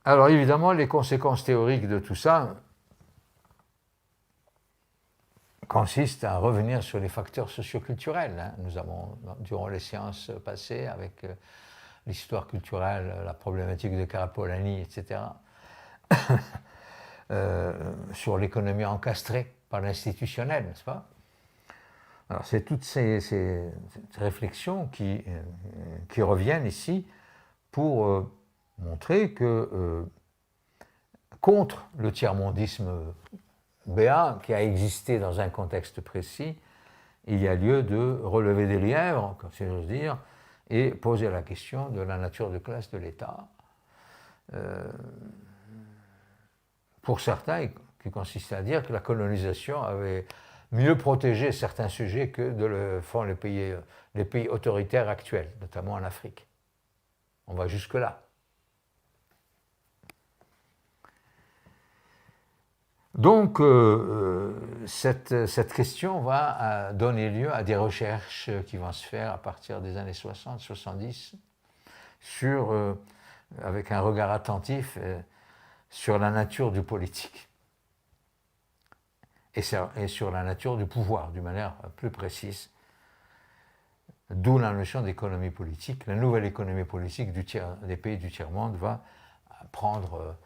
Alors évidemment, les conséquences théoriques de tout ça consistent à revenir sur les facteurs socioculturels. Hein. Nous avons, durant les séances passées, avec l'histoire culturelle, la problématique de Karapolany, etc., sur l'économie encastrée par l'institutionnel, n'est-ce pas? Alors c'est toutes ces réflexions qui reviennent ici pour montrer que contre le tiers-mondisme béat qui a existé dans un contexte précis, il y a lieu de relever des lièvres, comme si j'ose dire, et poser la question de la nature de classe de l'État. Pour certains, qui consistait à dire que la colonisation avait mieux protégé certains sujets que le font les pays autoritaires actuels, notamment en Afrique. On va jusque-là. Donc, cette question va donner lieu à des recherches qui vont se faire à partir des années 60-70 avec un regard attentif sur la nature du politique et sur la nature du pouvoir, d'une manière plus précise. D'où la notion d'économie politique. La nouvelle économie politique des pays du tiers-monde va prendre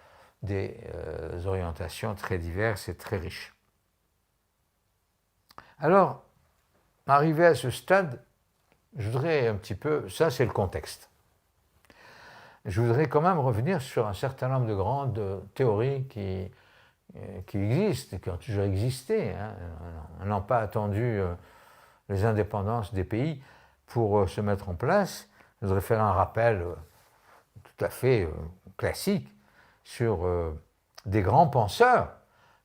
des orientations très diverses et très riches. Alors, arrivé à ce stade, je voudrais un petit peu, ça c'est le contexte. Je voudrais quand même revenir sur un certain nombre de grandes théories qui existent, qui ont toujours existé. Hein. On n'a pas attendu les indépendances des pays pour se mettre en place. Je voudrais faire un rappel tout à fait classique sur des grands penseurs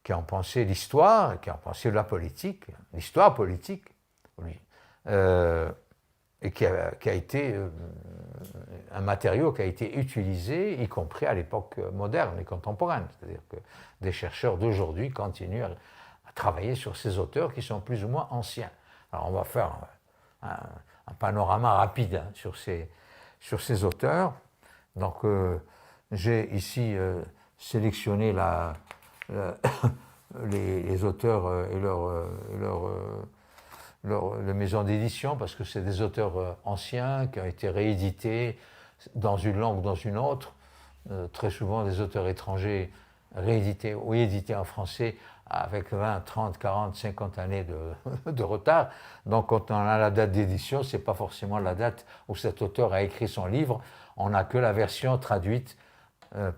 qui ont pensé l'histoire, qui ont pensé la politique, l'histoire politique, oui, et qui a été un matériau qui a été utilisé, y compris à l'époque moderne et contemporaine. C'est-à-dire que des chercheurs d'aujourd'hui continuent à travailler sur ces auteurs qui sont plus ou moins anciens. Alors on va faire un panorama rapide hein, sur ces auteurs. Donc j'ai ici sélectionné les auteurs et les maisons d'édition, parce que c'est des auteurs anciens qui ont été réédités dans une langue ou dans une autre, très souvent des auteurs étrangers réédités ou édités en français avec 20, 30, 40, 50 années de retard. Donc quand on a la date d'édition, ce n'est pas forcément la date où cet auteur a écrit son livre, on n'a que la version traduite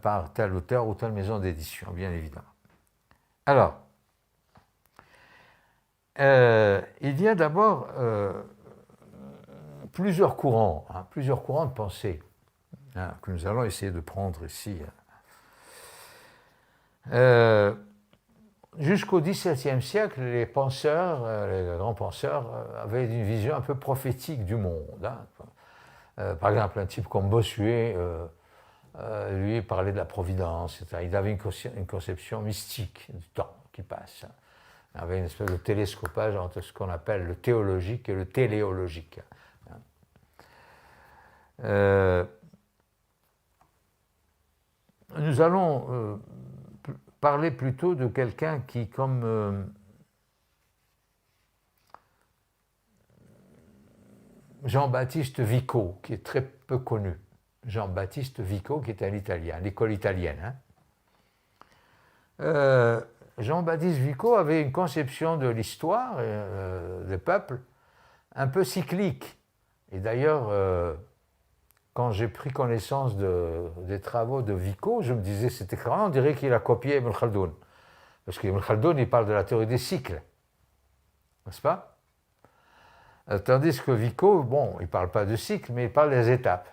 par tel auteur ou telle maison d'édition, bien évidemment. Alors, il y a d'abord plusieurs courants de pensée hein, que nous allons essayer de prendre ici. Jusqu'au XVIIe siècle, les penseurs, les grands penseurs, avaient une vision un peu prophétique du monde. Hein. Par exemple, un type comme Bossuet, lui, parlait de la providence. Il avait une conception mystique du temps qui passe. Il avait une espèce de télescopage entre ce qu'on appelle le théologique et le téléologique. Nous allons parler plutôt de quelqu'un qui, comme Jean-Baptiste Vico, qui est très peu connu. Jean-Baptiste Vico, qui est un Italien, l'école italienne. Hein. Jean-Baptiste Vico avait une conception de l'histoire des peuples un peu cyclique. Et d'ailleurs, quand j'ai pris connaissance des travaux de Vico, je me disais, c'est écran, on dirait qu'il a copié Ibn Khaldoun. Parce qu'Ibn Khaldoun, il parle de la théorie des cycles. N'est-ce pas? Tandis que Vico, bon, il ne parle pas de cycle, mais il parle des étapes.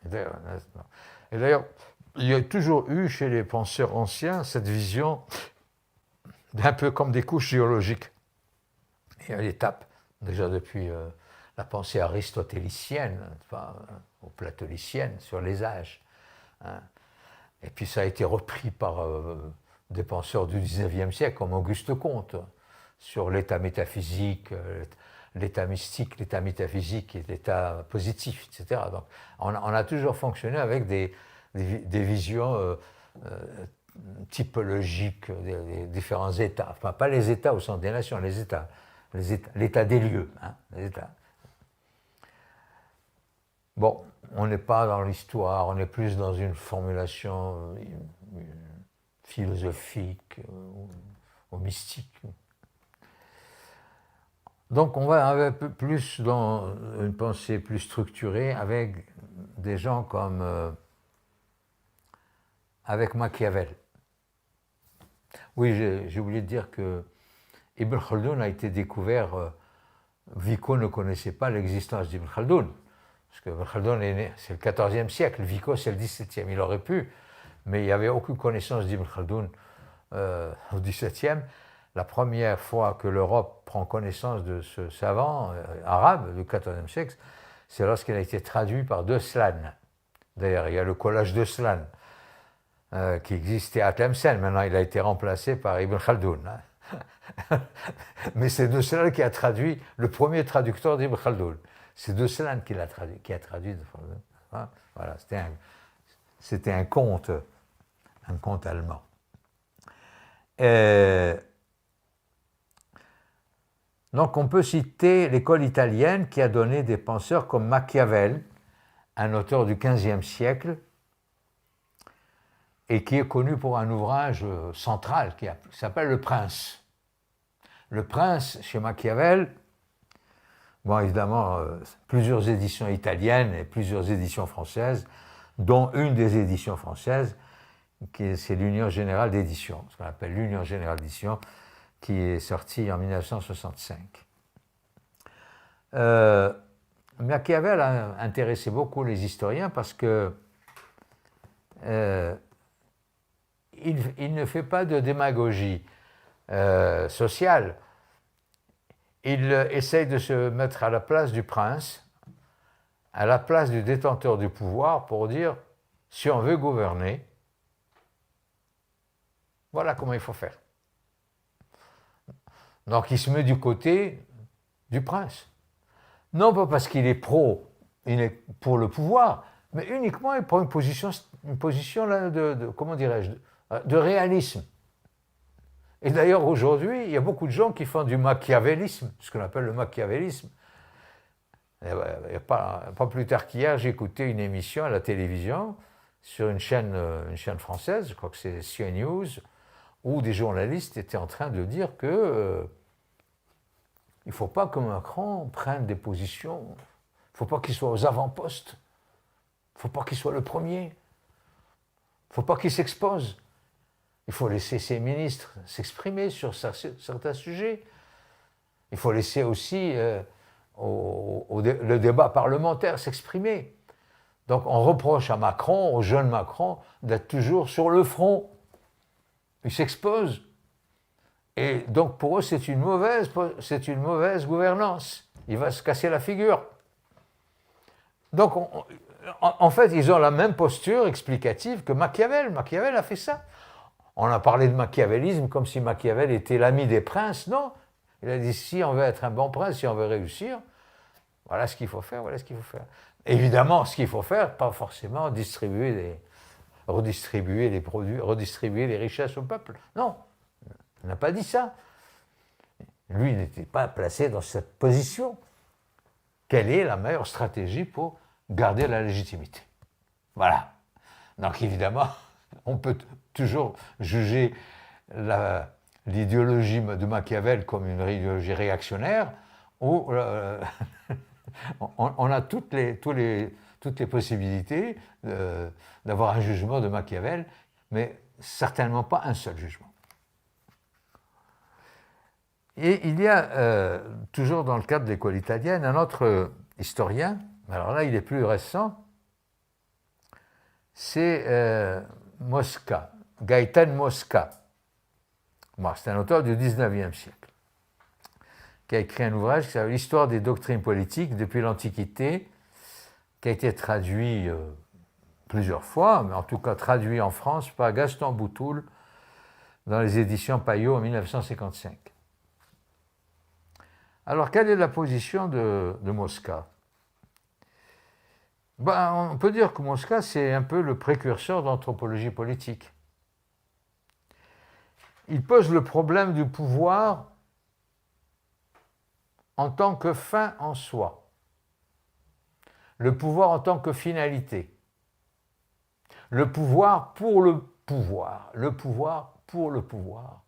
Et d'ailleurs, il y a toujours eu chez les penseurs anciens cette vision d'un peu comme des couches géologiques. Il y a l'étape, déjà depuis la pensée aristotélicienne, ou platonicienne, sur les âges. Hein. Et puis ça a été repris par des penseurs du XIXe siècle, comme Auguste Comte, sur l'état métaphysique, l'état mystique, l'état métaphysique et l'état positif, etc. Donc on a toujours fonctionné avec des des visions typologiques des différents États. Enfin, pas les États au sens des nations, l'état des lieux. Hein, les États. Bon, on n'est pas dans l'histoire, on est plus dans une formulation philosophique ou mystique. Donc on va un peu plus dans une pensée plus structurée avec des gens comme avec Machiavel. Oui, j'ai oublié de dire que Ibn Khaldoun a été découvert, Vico ne connaissait pas l'existence d'Ibn Khaldoun, parce que Ibn Khaldoun est né, c'est le XIVe siècle, Vico c'est le XVIIe, il aurait pu, mais il n'y avait aucune connaissance d'Ibn Khaldoun au XVIIe. La première fois que l'Europe prend connaissance de ce savant arabe du XIVe siècle, c'est lorsqu'il a été traduit par De Slan. D'ailleurs, il y a le collage De Slan qui existait à Tlemcen. Maintenant, il a été remplacé par Ibn Khaldoun. Hein. Mais c'est De Slan qui a traduit, le premier traducteur d'Ibn Khaldoun. C'est De Slan qui a traduit. Hein. Voilà, c'était un conte allemand. Donc on peut citer l'école italienne qui a donné des penseurs comme Machiavel, un auteur du XVe siècle, et qui est connu pour un ouvrage central qui s'appelle Le Prince. Le Prince, chez Machiavel, bon évidemment, plusieurs éditions italiennes et plusieurs éditions françaises, dont une des éditions françaises, c'est l'Union Générale d'Édition, ce qu'on appelle l'Union Générale d'Édition, qui est sortie en 1965. Machiavel a intéressé beaucoup les historiens parce que il ne fait pas de démagogie sociale. Il essaye de se mettre à la place du prince, à la place du détenteur du pouvoir, pour dire si on veut gouverner, voilà comment il faut faire. Donc il se met du côté du prince. Non pas parce qu'il est pour le pouvoir, mais uniquement il prend une position là, comment dirais-je, de réalisme. Et d'ailleurs aujourd'hui, il y a beaucoup de gens qui font du machiavélisme, ce qu'on appelle le machiavélisme. Et pas plus tard qu'hier, j'ai écouté une émission à la télévision sur une chaîne française, je crois que c'est CNews, où des journalistes étaient en train de dire que il ne faut pas que Macron prenne des positions, il ne faut pas qu'il soit aux avant-postes, il ne faut pas qu'il soit le premier, il ne faut pas qu'il s'expose. Il faut laisser ses ministres s'exprimer sur certains sujets. Il faut laisser aussi le débat parlementaire s'exprimer. Donc on reproche à Macron, au jeune Macron, d'être toujours sur le front. Il s'expose. Et donc pour eux, c'est une mauvaise gouvernance. Il va se casser la figure. Donc en fait, ils ont la même posture explicative que Machiavel. Machiavel a fait ça. On a parlé de machiavélisme comme si Machiavel était l'ami des princes. Non, il a dit si on veut être un bon prince, si on veut réussir, voilà ce qu'il faut faire, voilà ce qu'il faut faire. Évidemment, ce qu'il faut faire, pas forcément redistribuer les produits, redistribuer les richesses au peuple. Non, il n'a pas dit ça. Lui, il n'était pas placé dans cette position. Quelle est la meilleure stratégie pour garder la légitimité? Voilà. Donc évidemment, on peut toujours juger l'idéologie de Machiavel comme une idéologie réactionnaire, ou on a toutes les possibilités d'avoir un jugement de Machiavel, mais certainement pas un seul jugement. Et il y a, toujours dans le cadre de l'école italienne, un autre historien, alors là il est plus récent, c'est Mosca, Gaëtan Mosca. Bon, c'est un auteur du XIXe siècle, qui a écrit un ouvrage qui s'appelle L'histoire des doctrines politiques depuis l'Antiquité, qui a été traduit plusieurs fois, mais en tout cas traduit en France par Gaston Boutoul dans les éditions Payot en 1955. Alors, quelle est la position de Mosca? Ben, on peut dire que Mosca, c'est un peu le précurseur de l'anthropologie politique. Il pose le problème du pouvoir en tant que fin en soi, le pouvoir en tant que finalité, le pouvoir pour le pouvoir pour le pouvoir.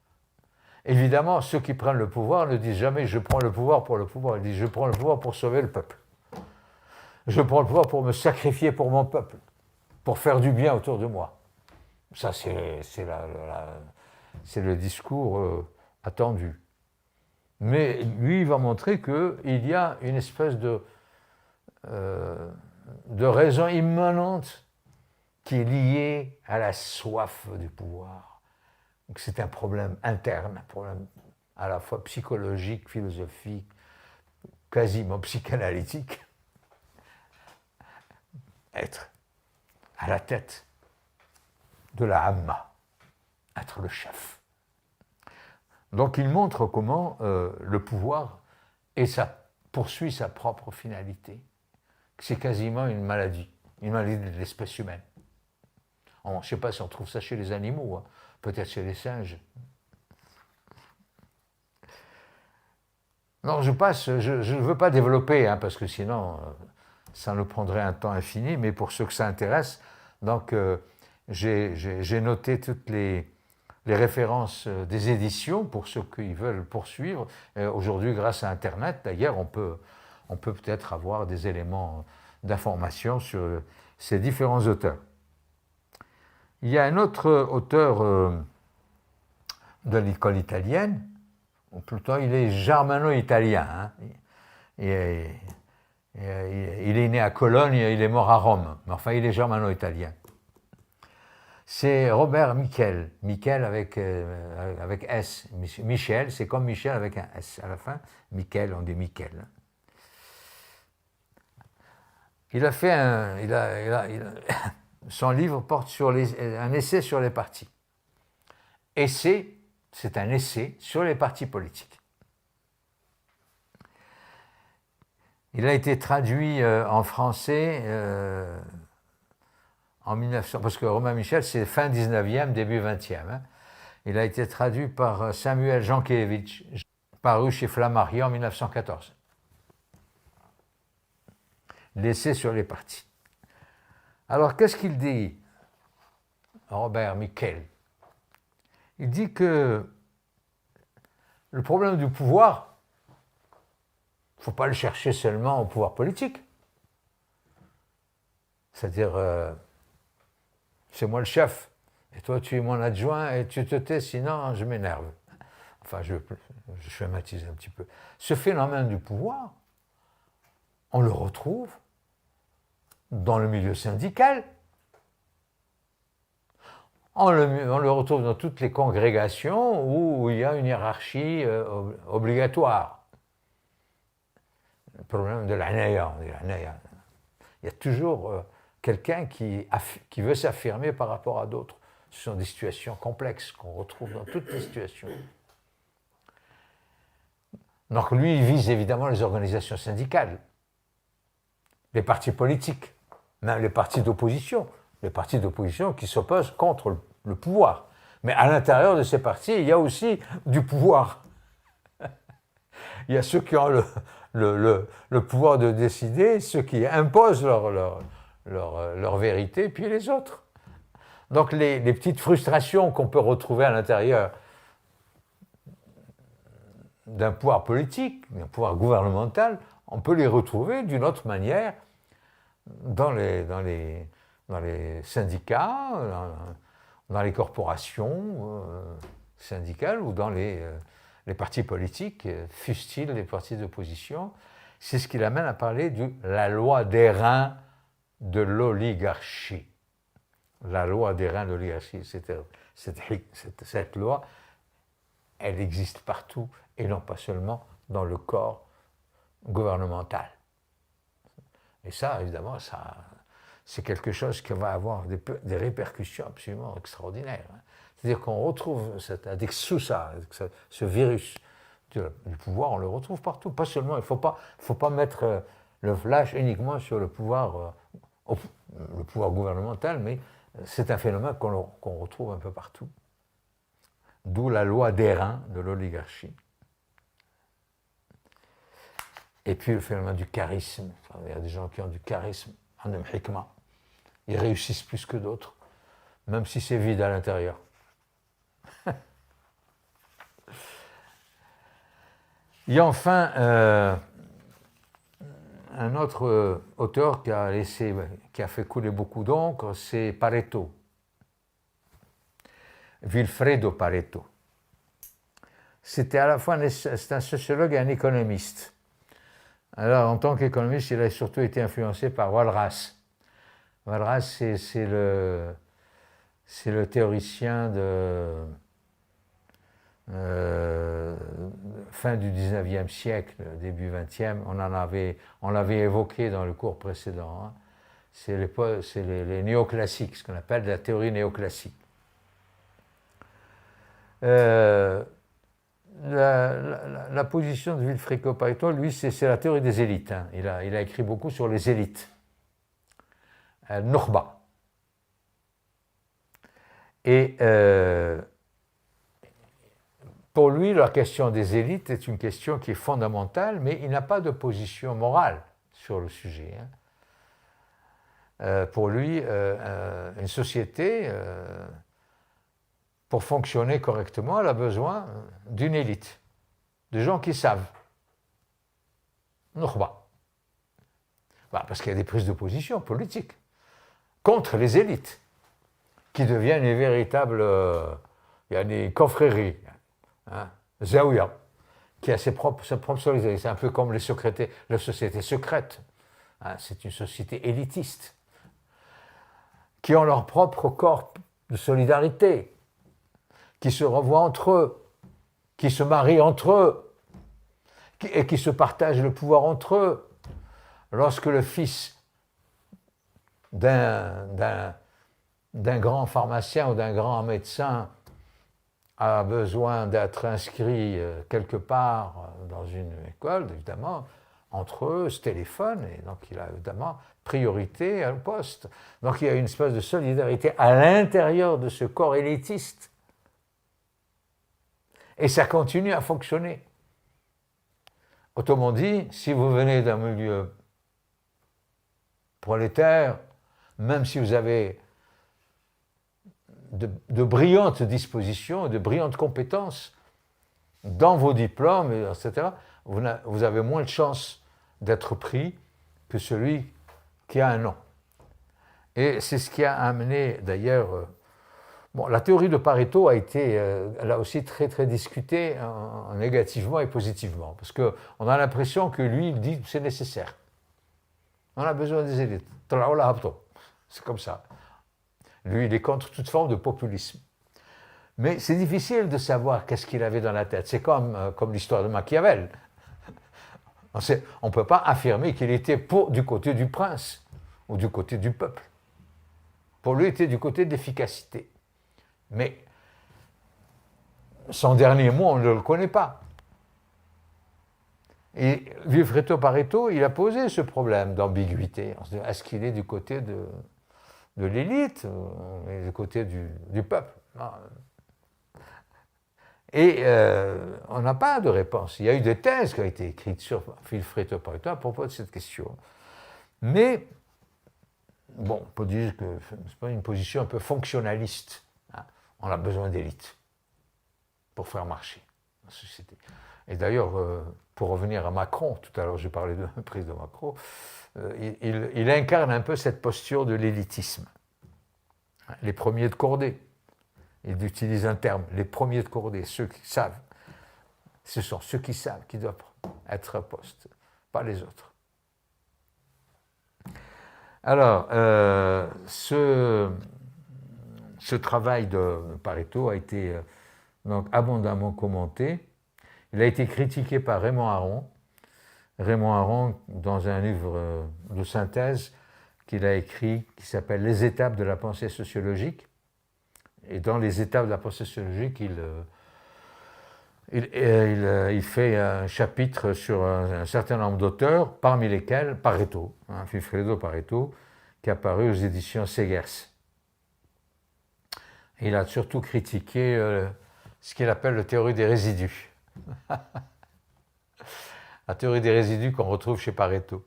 Évidemment, ceux qui prennent le pouvoir ne disent jamais je prends le pouvoir pour le pouvoir, ils disent je prends le pouvoir pour sauver le peuple. Je prends le pouvoir pour me sacrifier pour mon peuple, pour faire du bien autour de moi. Ça, c'est le discours attendu. Mais lui, il va montrer qu'il y a une espèce de raison immanente qui est liée à la soif du pouvoir. Donc c'est un problème interne, un problème à la fois psychologique, philosophique, quasiment psychanalytique. Être à la tête de la Hamma, être le chef. Donc il montre comment le pouvoir poursuit sa propre finalité. C'est quasiment une maladie de l'espèce humaine. Je ne sais pas si on trouve ça chez les animaux, hein. Peut-être chez les singes. Non, je ne veux pas développer, hein, parce que sinon, ça nous prendrait un temps infini, mais pour ceux que ça intéresse, donc j'ai noté toutes les références des éditions pour ceux qui veulent poursuivre. Aujourd'hui, grâce à Internet, d'ailleurs, on peut peut-être avoir des éléments d'information sur ces différents auteurs. Il y a un autre auteur de l'école italienne, ou plutôt il est germano-italien. Hein. Il est né à Cologne, il est mort à Rome, mais enfin il est germano-italien. C'est Robert Michel, Michel avec S. Michel, c'est comme Michel avec un S à la fin. Michel, on dit Michel. Il a fait son livre porte sur un essai sur les partis. Essai, c'est un essai sur les partis politiques. Il a été traduit en français en 1900, parce que Romain Michel, c'est fin 19e, début 20e. Hein. Il a été traduit par Samuel Jankéevitch, paru chez Flammarion en 1914. L'essai sur les partis. Alors, qu'est-ce qu'il dit, Robert Michel? Il dit que le problème du pouvoir, il ne faut pas le chercher seulement au pouvoir politique. C'est-à-dire, c'est moi le chef, et toi tu es mon adjoint, et tu te tais, sinon je m'énerve. Enfin, je schématise un petit peu. Ce phénomène du pouvoir, on le retrouve dans le milieu syndical. On le retrouve dans toutes les congrégations où il y a une hiérarchie obligatoire. Le problème de l'anaya. Il y a toujours quelqu'un qui veut s'affirmer par rapport à d'autres. Ce sont des situations complexes qu'on retrouve dans toutes les situations. Donc lui, il vise évidemment les organisations syndicales, les partis politiques, même les partis d'opposition qui s'opposent contre le pouvoir. Mais à l'intérieur de ces partis, il y a aussi du pouvoir. Il y a ceux qui ont le pouvoir de décider, ceux qui imposent leur vérité, puis les autres. Donc les petites frustrations qu'on peut retrouver à l'intérieur d'un pouvoir politique, d'un pouvoir gouvernemental, on peut les retrouver d'une autre manière dans les syndicats, dans les corporations syndicales ou dans les partis politiques, fussent-ils les partis d'opposition. C'est ce qui l'amène à parler de la loi des reins de l'oligarchie. La loi des reins de l'oligarchie, cette loi, elle existe partout et non pas seulement dans le corps gouvernemental. Et ça, évidemment, c'est quelque chose qui va avoir des répercussions absolument extraordinaires. C'est-à-dire qu'on retrouve avec Sousa, ce virus du pouvoir, on le retrouve partout. Pas seulement, il ne faut pas mettre le flash uniquement sur le pouvoir le pouvoir gouvernemental, mais c'est un phénomène qu'on retrouve un peu partout. D'où la loi d'airain de l'oligarchie. Et puis le phénomène du charisme. Il y a des gens qui ont du charisme, عندهم حكمة. Ils réussissent plus que d'autres, même si c'est vide à l'intérieur. Il y a enfin un autre auteur qui a fait couler beaucoup d'encre, c'est Pareto. Vilfredo Pareto. C'était à la fois c'est un sociologue et un économiste. Alors, en tant qu'économiste, il a surtout été influencé par Walras. Walras, c'est le théoricien de fin du 19e siècle, début 20e. On l'avait évoqué dans le cours précédent. Hein. C'est les néoclassiques, ce qu'on appelle la théorie néoclassique. La position de Vilfredo Pareto, lui, c'est la théorie des élites. Hein. Il a écrit beaucoup sur les élites. Nokhba. Et pour lui, la question des élites est une question qui est fondamentale, mais il n'a pas de position morale sur le sujet. Hein. Pour lui, une société, pour fonctionner correctement, elle a besoin d'une élite, de gens qui savent. Nokhba. Parce qu'il y a des prises de position politiques contre les élites, qui deviennent les véritables confréries, hein, Zawiya, qui a sa propre société. C'est un peu comme la société secrète. Hein, c'est une société élitiste, qui ont leur propre corps de solidarité, qui se revoient entre eux, qui se marient entre eux, et qui se partagent le pouvoir entre eux. Lorsque le fils d'un grand pharmacien ou d'un grand médecin a besoin d'être inscrit quelque part dans une école, évidemment, entre eux se téléphonent, et donc il a évidemment priorité au poste. Donc il y a une espèce de solidarité à l'intérieur de ce corps élitiste. Et ça continue à fonctionner. Autrement dit, si vous venez d'un milieu prolétaire, même si vous avez de brillantes dispositions, de brillantes compétences dans vos diplômes, etc., vous avez moins de chances d'être pris que celui qui a un nom. Et c'est ce qui a amené, d'ailleurs, la théorie de Pareto a été, là aussi, très, très discutée, négativement et positivement, parce qu'on a l'impression que lui, il dit que c'est nécessaire. On a besoin des élites. C'est comme ça. Lui, il est contre toute forme de populisme. Mais c'est difficile de savoir qu'est-ce qu'il avait dans la tête. C'est comme l'histoire de Machiavel. On ne peut pas affirmer qu'il était du côté du prince ou du côté du peuple. Pour lui, il était du côté de l'efficacité. Mais son dernier mot, on ne le connaît pas. Et Vilfredo Pareto, il a posé ce problème d'ambiguïté. On se dit, est-ce qu'il est du côté de l'élite ou du côté du peuple? Non. Et on n'a pas de réponse. Il y a eu des thèses qui ont été écrites sur Vilfredo Pareto à propos de cette question. Mais, on peut dire que ce n'est pas une position un peu fonctionnaliste. Hein. On a besoin d'élites pour faire marcher la société. Et d'ailleurs, pour revenir à Macron, tout à l'heure j'ai parlé de la prise de Macron, il incarne un peu cette posture de l'élitisme. Les premiers de cordée. Il utilise un terme, les premiers de cordée, ceux qui savent. Ce sont ceux qui savent qui doivent être à poste, pas les autres. Alors, ce travail de Pareto a été donc abondamment commenté. Il a été critiqué par Raymond Aron. Raymond Aron, dans un livre de synthèse qu'il a écrit, qui s'appelle « Les étapes de la pensée sociologique ». Et dans les étapes de la pensée sociologique, il fait un chapitre sur un certain nombre d'auteurs, parmi lesquels Pareto, Vilfredo Pareto, qui est apparu aux éditions Segers. Il a surtout critiqué ce qu'il appelle la théorie des résidus. La théorie des résidus qu'on retrouve chez Pareto.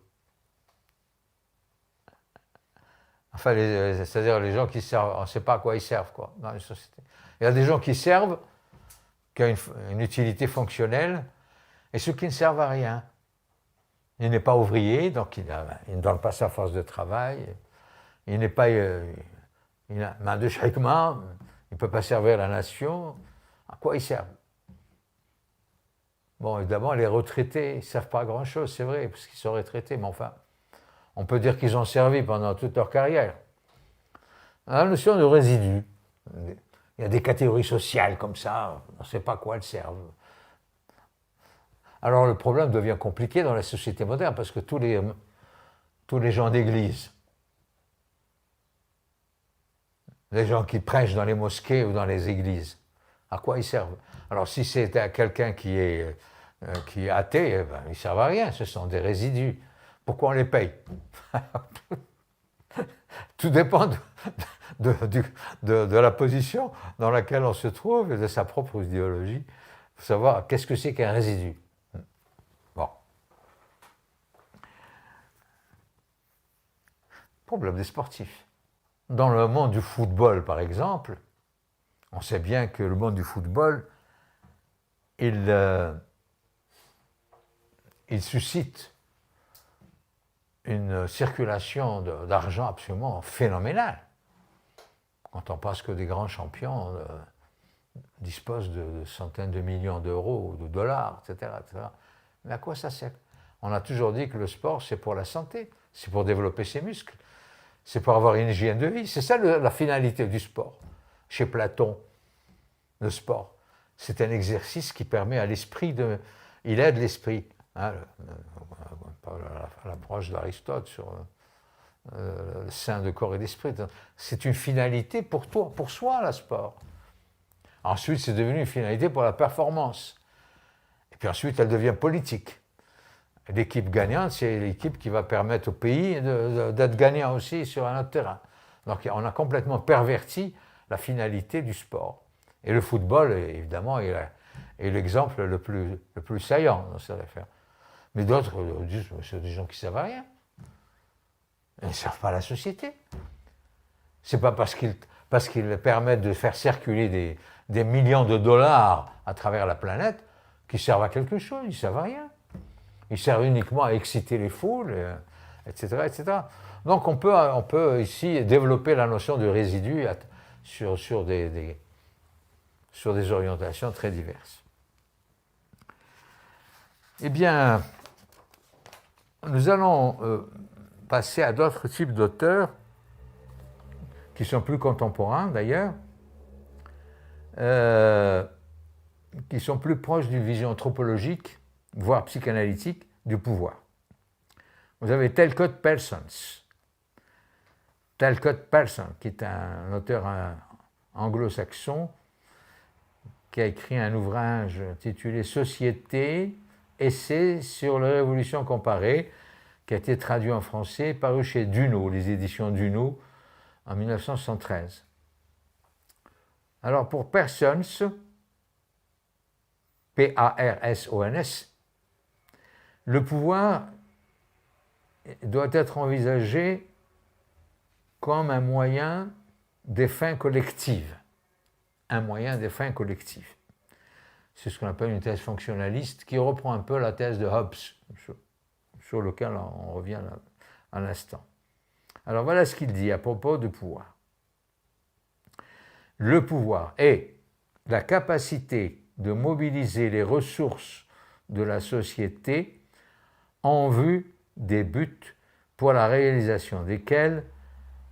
Enfin, c'est-à-dire les gens qui servent, on ne sait pas à quoi ils servent quoi, dans les sociétés. Il y a des gens qui servent, qui ont une utilité fonctionnelle, et ceux qui ne servent à rien. Il n'est pas ouvrier, donc il ne donne pas sa force de travail, il n'est pas il a main de shikma, il ne peut pas servir la nation. À quoi ils servent? Bon, évidemment, les retraités, ils ne servent pas à grand-chose, c'est vrai, parce qu'ils sont retraités, mais enfin, on peut dire qu'ils ont servi pendant toute leur carrière. La notion de résidu, il y a des catégories sociales comme ça, on ne sait pas à quoi elles servent. Alors le problème devient compliqué dans la société moderne, parce que tous les gens d'église, les gens qui prêchent dans les mosquées ou dans les églises, à quoi ils servent? Alors si c'est quelqu'un qui est athée, ben, ils ne servent à rien, ce sont des résidus. Pourquoi on les paye? Tout dépend de la position dans laquelle on se trouve et de sa propre idéologie. Il faut savoir qu'est-ce que c'est qu'un résidu. Bon. Problème des sportifs. Dans le monde du football, par exemple, on sait bien que le monde du football, il suscite une circulation d'argent absolument phénoménale. Quand on pense que des grands champions disposent de centaines de millions d'euros ou de dollars, etc., etc. Mais à quoi ça sert? On a toujours dit que le sport, c'est pour la santé, c'est pour développer ses muscles, c'est pour avoir une hygiène de vie. C'est ça la finalité du sport. Chez Platon, le sport, c'est un exercice qui permet à l'esprit de... Il aide l'esprit. Hein, l'approche d'Aristote sur le sein de corps et d'esprit. C'est une finalité pour toi, pour soi, le sport. Ensuite, c'est devenu une finalité pour la performance. Et puis ensuite, elle devient politique. L'équipe gagnante, c'est l'équipe qui va permettre au pays d'être gagnant aussi sur un autre terrain. Donc on a complètement perverti la finalité du sport. Et le football, évidemment, est l'exemple le plus saillant dans cette affaire. Mais d'autres disent que c'est des gens qui ne servent à rien. Ils ne servent pas à la société. Ce n'est pas parce qu'ils permettent de faire circuler des millions de dollars à travers la planète qu'ils servent à quelque chose. Ils ne servent à rien. Ils servent uniquement à exciter les foules, etc., etc. Donc on peut ici développer la notion de résidu sur des orientations très diverses. Eh bien, nous allons passer à d'autres types d'auteurs qui sont plus contemporains d'ailleurs, qui sont plus proches d'une vision anthropologique, voire psychanalytique, du pouvoir. Vous avez Talcott Parsons. Talcott Parsons, qui est un auteur anglo-saxon, qui a écrit un ouvrage intitulé « Société, essai sur la révolution comparée », qui a été traduit en français, paru chez Duno, les éditions Duno, en 1973. Alors pour Parsons, P-A-R-S-O-N-S, le pouvoir doit être envisagé comme un moyen des fins collectives. Un moyen des fins collectives. C'est ce qu'on appelle une thèse fonctionnaliste qui reprend un peu la thèse de Hobbes, sur lequel on revient à l'instant. Alors voilà ce qu'il dit à propos du pouvoir. Le pouvoir est la capacité de mobiliser les ressources de la société en vue des buts pour la réalisation desquels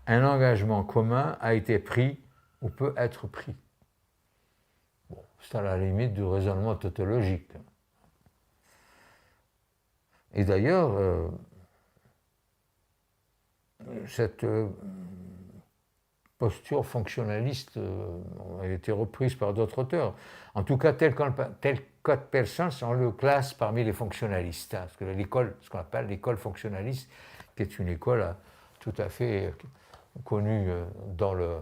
un engagement commun a été pris ou peut être pris. Bon, c'est à la limite du raisonnement tautologique. Et d'ailleurs, cette posture fonctionnaliste a été reprise par d'autres auteurs. En tout cas, Talcott Parsons, on le classe parmi les fonctionnalistes. Hein, parce que l'école, ce qu'on appelle l'école fonctionnaliste, qui est une école tout à fait connu dans le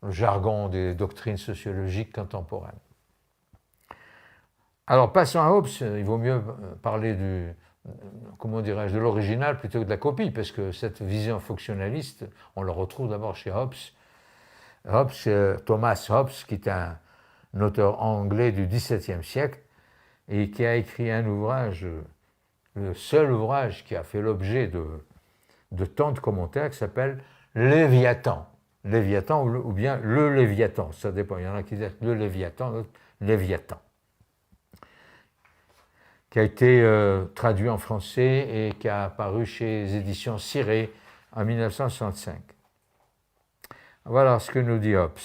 jargon des doctrines sociologiques contemporaines. Alors, passons à Hobbes, il vaut mieux parler de l'original plutôt que de la copie, parce que cette vision fonctionnaliste, on la retrouve d'abord chez Hobbes. Thomas Hobbes, qui est un auteur anglais du XVIIe siècle, et qui a écrit un ouvrage, le seul ouvrage qui a fait l'objet de tant de commentaires, qui s'appelle Léviathan. Léviathan ou bien le Léviathan, ça dépend. Il y en a qui disent le Léviathan, l'autre Léviathan, qui a été traduit en français et qui a apparu chez les éditions Ciré en 1965. Voilà ce que nous dit Hobbes.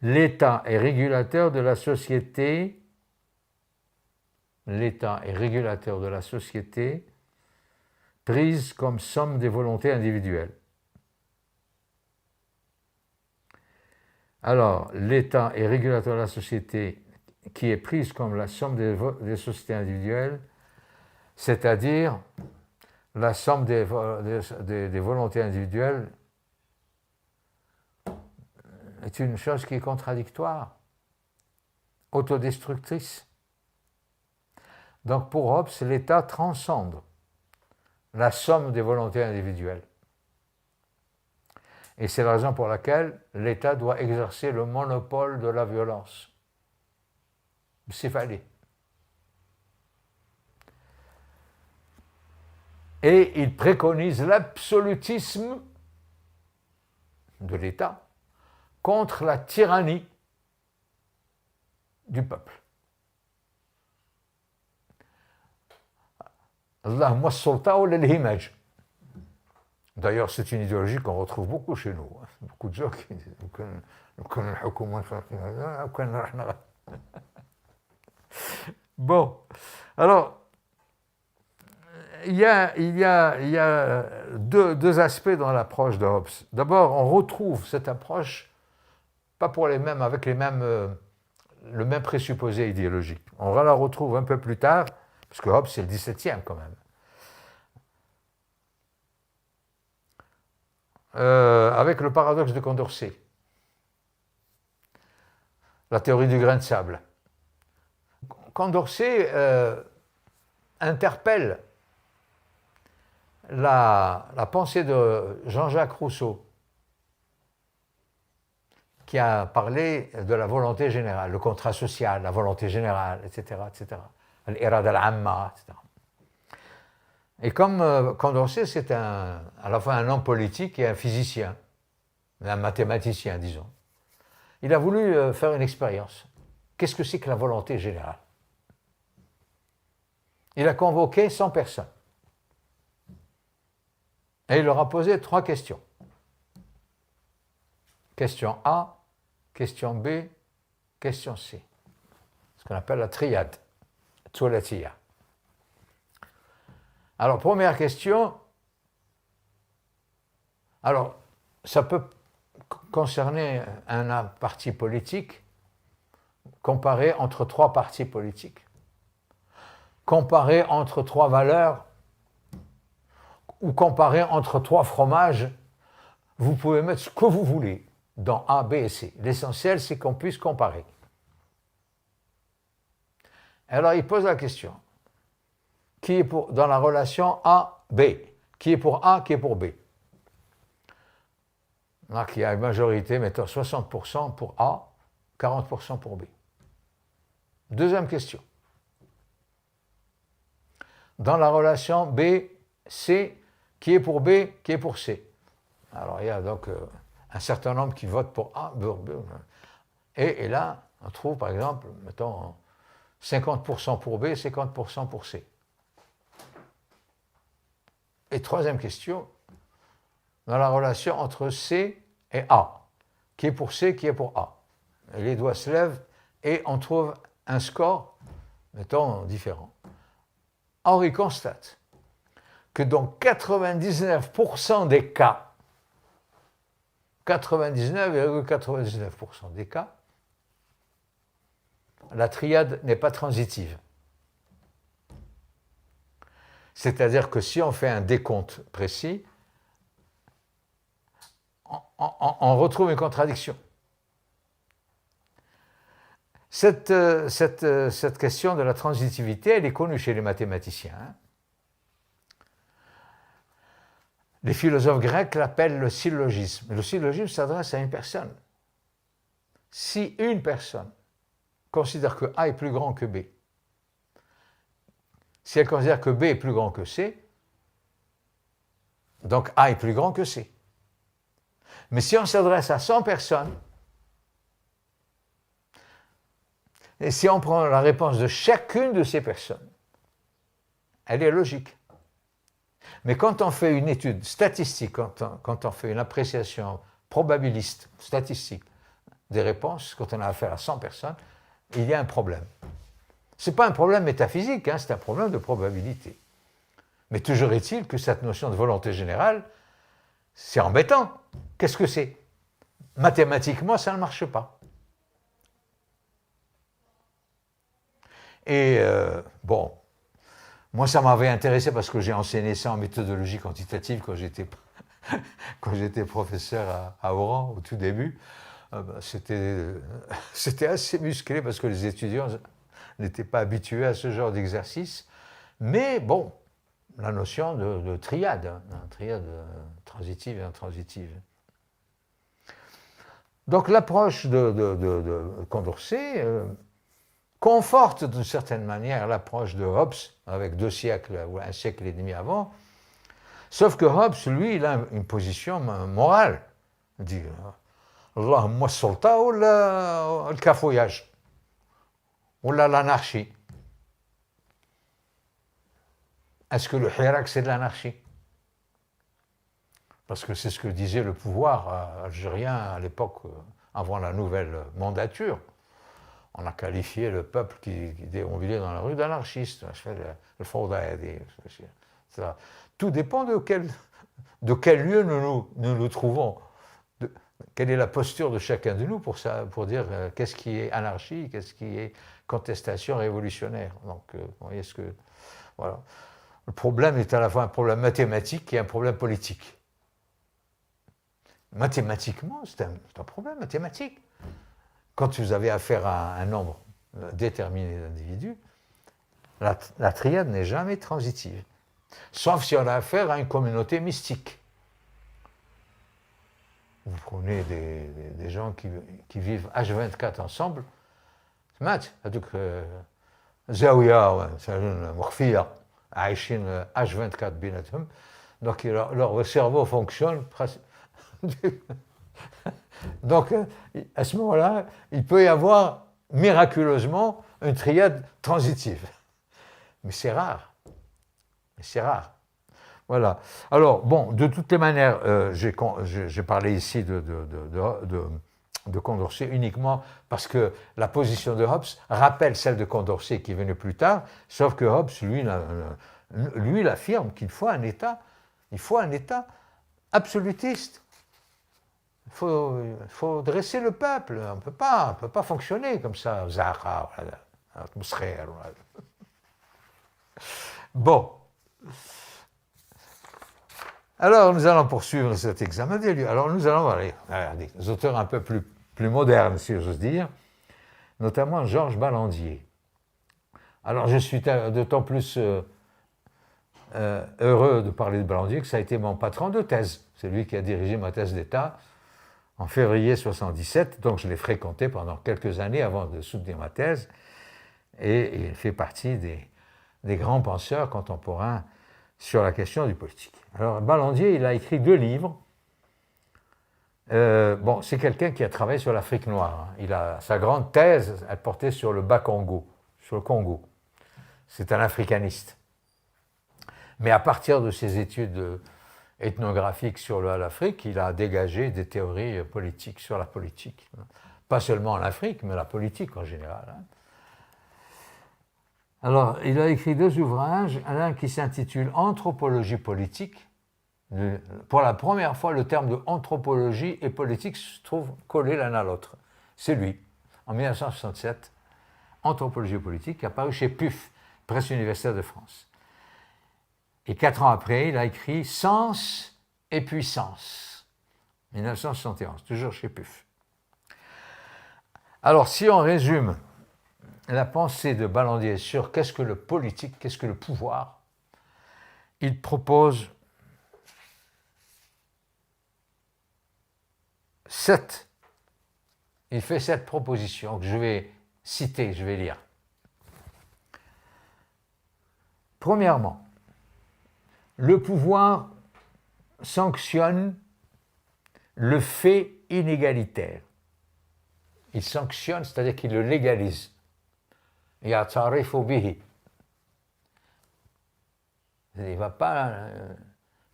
L'État est régulateur de la société. L'État est régulateur de la société prise comme somme des volontés individuelles. Alors, l'État est régulateur de la société qui est prise comme la somme des sociétés individuelles, c'est-à-dire la somme des volontés individuelles est une chose qui est contradictoire, autodestructrice. Donc pour Hobbes, l'État transcende la somme des volontés individuelles. Et c'est la raison pour laquelle l'État doit exercer le monopole de la violence. C'est fallait. Et il préconise l'absolutisme de l'État contre la tyrannie du peuple. Allahumma as-sulta ou l'himaj. D'ailleurs, c'est une idéologie qu'on retrouve beaucoup chez nous. Beaucoup de gens qui disent bon, alors, il y a deux aspects dans l'approche de Hobbes. D'abord, on retrouve cette approche, pas pour les mêmes, avec le même présupposé idéologique. On la retrouve un peu plus tard, parce que Hobbes, c'est le XVIIe quand même. Avec le paradoxe de Condorcet, la théorie du grain de sable. Condorcet interpelle la pensée de Jean-Jacques Rousseau, qui a parlé de la volonté générale, le contrat social, la volonté générale, etc., etc. L'irada al-amma, etc. Et comme Condorcet, c'est à la fois un homme politique et un physicien, un mathématicien, disons, il a voulu faire une expérience. Qu'est-ce que c'est que la volonté générale? Il a convoqué 100 personnes. Et il leur a posé 3 questions. Question A, question B, question C. Ce qu'on appelle la triade, Tsulatiyya. Alors, première question. Alors, ça peut concerner un parti politique, comparé entre 3 partis politiques, comparé entre 3 valeurs, ou comparé entre 3 fromages. Vous pouvez mettre ce que vous voulez dans A, B et C. L'essentiel, c'est qu'on puisse comparer. Alors, il pose la question. Qui est dans la relation A-B? Qui est pour A, qui est pour B? Donc, il y a une majorité, mettons 60% pour A, 40% pour B. Deuxième question. Dans la relation B-C, qui est pour B, qui est pour C? Alors, il y a donc un certain nombre qui votent pour A, B. Et là, on trouve, par exemple, mettons 50% pour B, 50% pour C. Et troisième question, dans la relation entre C et A, qui est pour C, qui est pour A. Et les doigts se lèvent et on trouve un score, mettons, différent. Or, il constate que dans 99% des cas, 99,99% des cas, la triade n'est pas transitive. C'est-à-dire que si on fait un décompte précis, on retrouve une contradiction. Cette question de la transitivité, elle est connue chez les mathématiciens. Hein. Les philosophes grecs l'appellent le syllogisme. Le syllogisme s'adresse à une personne. Si une personne considère que A est plus grand que B, si elle considère que B est plus grand que C, donc A est plus grand que C. Mais si on s'adresse à 100 personnes, et si on prend la réponse de chacune de ces personnes, elle est logique. Mais quand on fait une étude statistique, quand on fait une appréciation probabiliste, statistique, des réponses, quand on a affaire à 100 personnes, il y a un problème. Ce n'est pas un problème métaphysique, hein, c'est un problème de probabilité. Mais toujours est-il que cette notion de volonté générale, c'est embêtant. Qu'est-ce que c'est? Mathématiquement, ça ne marche pas. Et bon, moi, ça m'avait intéressé parce que j'ai enseigné ça en méthodologie quantitative quand j'étais professeur à Oran au tout début. C'était assez musclé parce que les étudiants n'étaient pas habitués à ce genre d'exercice. Mais bon, la notion de triade, triade transitive et intransitive. Donc l'approche de Condorcet conforte d'une certaine manière l'approche de Hobbes avec 2 siècles ou 1 siècle et demi avant, sauf que Hobbes, lui, il a une position morale. Il dit Allahumma sulta ou le cafouillage, ou l'anarchie. Est-ce que le hirak, c'est de l'anarchie? Parce que c'est ce que disait le pouvoir algérien à l'époque, avant la nouvelle mandature. On a qualifié le peuple qui déambulait dans la rue d'anarchiste. Le fawda-yadi. Tout dépend de quel lieu nous nous trouvons. Quelle est la posture de chacun de nous pour dire qu'est-ce qui est anarchie, qu'est-ce qui est contestation révolutionnaire. Donc, vous voyez ce que... Voilà. Le problème est à la fois un problème mathématique et un problème politique. Mathématiquement, c'est un problème mathématique. Quand vous avez affaire à un nombre déterminé d'individus, la triade n'est jamais transitive. Sauf si on a affaire à une communauté mystique. Vous prenez des gens qui vivent H24 ensemble, Zawiya, Murfiya, Aïchin H24 binatum, donc leur cerveau fonctionne. Donc, à ce moment-là, il peut y avoir miraculeusement une triade transitive. Mais c'est rare. Voilà. Alors, bon, de toutes les manières, j'ai parlé ici de Condorcet uniquement parce que la position de Hobbes rappelle celle de Condorcet qui est venue plus tard, sauf que Hobbes, lui, il affirme qu'il faut un État absolutiste. Il faut dresser le peuple. On ne peut pas fonctionner comme ça. Bon. Alors, nous allons poursuivre cet examen des lieux. Alors, nous allons voir des auteurs un peu plus modernes, si j'ose dire, notamment Georges Ballandier. Alors, je suis d'autant plus heureux de parler de Ballandier que ça a été mon patron de thèse. C'est lui qui a dirigé ma thèse d'État en février 1977, donc je l'ai fréquenté pendant quelques années avant de soutenir ma thèse, et il fait partie des grands penseurs contemporains sur la question du politique. Alors, Ballandier, il a écrit 2 livres. Bon, c'est quelqu'un qui a travaillé sur l'Afrique noire. Sa grande thèse, elle portait sur le Bas-Congo, sur le Congo. C'est un africaniste. Mais à partir de ses études ethnographiques sur l'Afrique, il a dégagé des théories politiques sur la politique. Pas seulement l'Afrique, mais la politique en général. Alors, il a écrit 2 ouvrages, un qui s'intitule « Anthropologie politique ». Pour la première fois, le terme de anthropologie et politique se trouvent collés l'un à l'autre. C'est lui, en 1967, Anthropologie politique, qui a paru chez PUF, Presse universitaire de France. Et 4 ans après, il a écrit Sens et puissance, 1971, toujours chez PUF. Alors, si on résume la pensée de Ballandier sur qu'est-ce que le politique, qu'est-ce que le pouvoir, il propose 7. Il fait 7 propositions que je vais citer, je vais lire. Premièrement, le pouvoir sanctionne le fait inégalitaire. Il sanctionne, c'est-à-dire qu'il le légalise. يعترف به. Il ne va pas...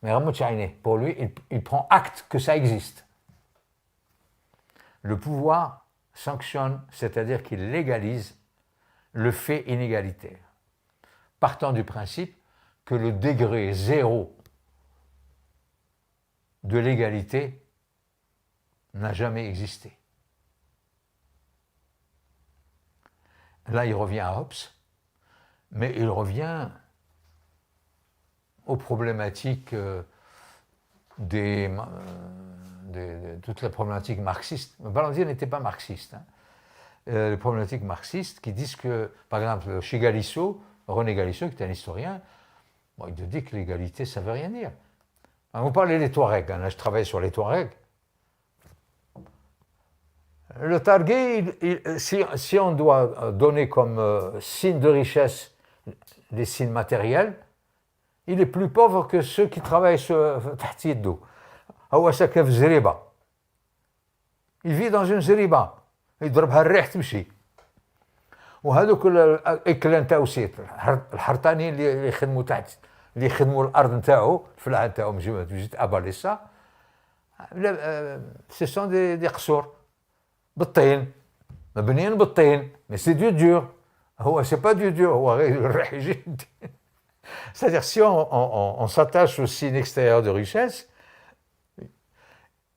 Mais pour lui, il prend acte que ça existe. Le pouvoir sanctionne, c'est-à-dire qu'il légalise le fait inégalitaire, partant du principe que le degré zéro de l'égalité n'a jamais existé. Là, il revient à Hobbes, mais il revient aux problématiques de toute la problématique marxiste. Ballandier n'était pas marxiste. Les problématiques marxistes qui disent que, par exemple, chez Galisso, René Galisso, qui est un historien, bon, il te dit que l'égalité, ça ne veut rien dire. On parlait des Touaregs, là, je travaille sur les Touaregs. Le Targhé, si on doit donner comme signe de richesse les signes matériels, il est plus pauvre que ceux qui travaillent sur تحت يده. هو ساكن في زريبة. Il vit dans une زريبة. يضربها الريح تمشي. وهذوك الإكلان تاعو سيت الحرطانيين اللي يخدموا تحت اللي يخدموا الأرض نتاعو الفلاحة نتاعو من جهة أباليسا. Ce sont des قصور. بالطين مبنيين بالطين mais c'est du dur هو c'est pas du dur هو غير الريح يجي. C'est-à-dire si on s'attache au signe extérieur de richesse,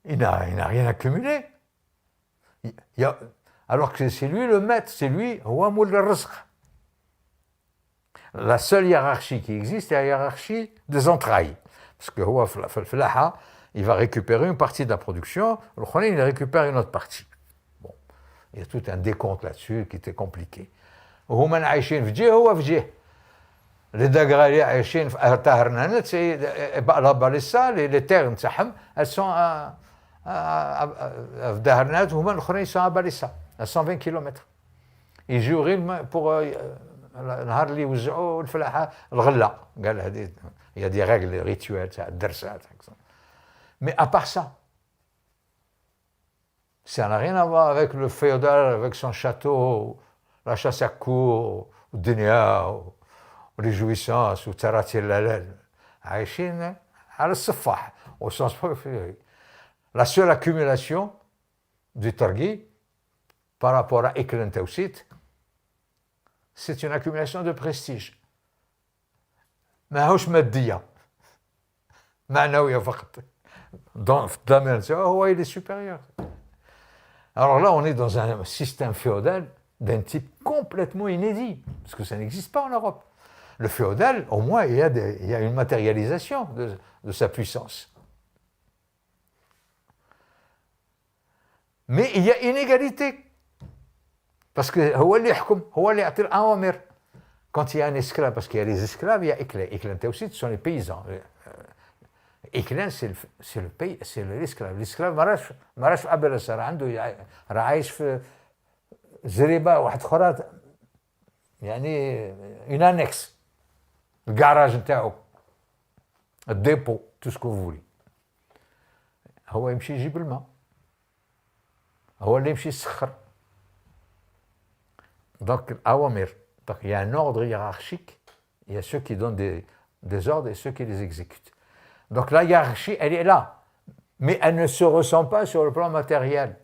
il n'a rien accumulé. Alors que c'est lui le maître, c'est lui هو مول الرزق. La seule hiérarchie qui existe, c'est la hiérarchie des entrailles. Parce que هو في الفلاحة il va récupérer une partie de la production, le khouani il récupère une autre partie. Bon, il y a tout un décompte là-dessus qui était compliqué. وهما عايشين في جهة هو في جهة. Les Dagrali عايشين في Taharnanat, c'est la Balissa, les terres نتاعهم, elles sont à Daharnanat, وهما الآخرين sont à Balissa, à 120 km. Ils jouent rythme pour النهار اللي يوزعوا الفلاحة الغلة. قال هذه il y a des règles rituelles تاع الدرسات. Mais à part ça, ça n'a rien à voir avec le féodal, avec son château, la chasse à courre, ou الدنيا, ou les jouissances, ou تراتي الليل. عايشين على الصفاح, au sens propre. La seule accumulation du Targhi par rapport à Iklen Tawsit, c'est une accumulation de prestige. ماهوش مادية, معنوية فقط. Dans le domaine, il est supérieur. Alors là, on est dans un système féodal d'un type complètement inédit, parce que ça n'existe pas en Europe. Le féodal, au moins, il y a une matérialisation de sa puissance. Mais il y a inégalité. Parce que هو اللي يحكم, هو اللي يعطي الأوامر. Quand il y a un esclave, parce qu'il y a les esclaves, il y a Iklen. Iklen aussi, ce sont les paysans. Iklen, c'est le pays, c'est l'esclave. L'esclave ما راش في أبلسة, عنده راه عايش في زريبة واحد أخرى, يعني une annexe. Le garage نتاعو, le dépôt, tout ce que vous voulez. هو يمشي يجيب الماء. هو اللي يمشي يسخر. Donc, Awamir. Donc, il y a un ordre hiérarchique, il y a ceux qui donnent des ordres et ceux qui les exécutent. Donc la hiérarchie, elle est là, mais elle ne se ressent pas sur le plan matériel.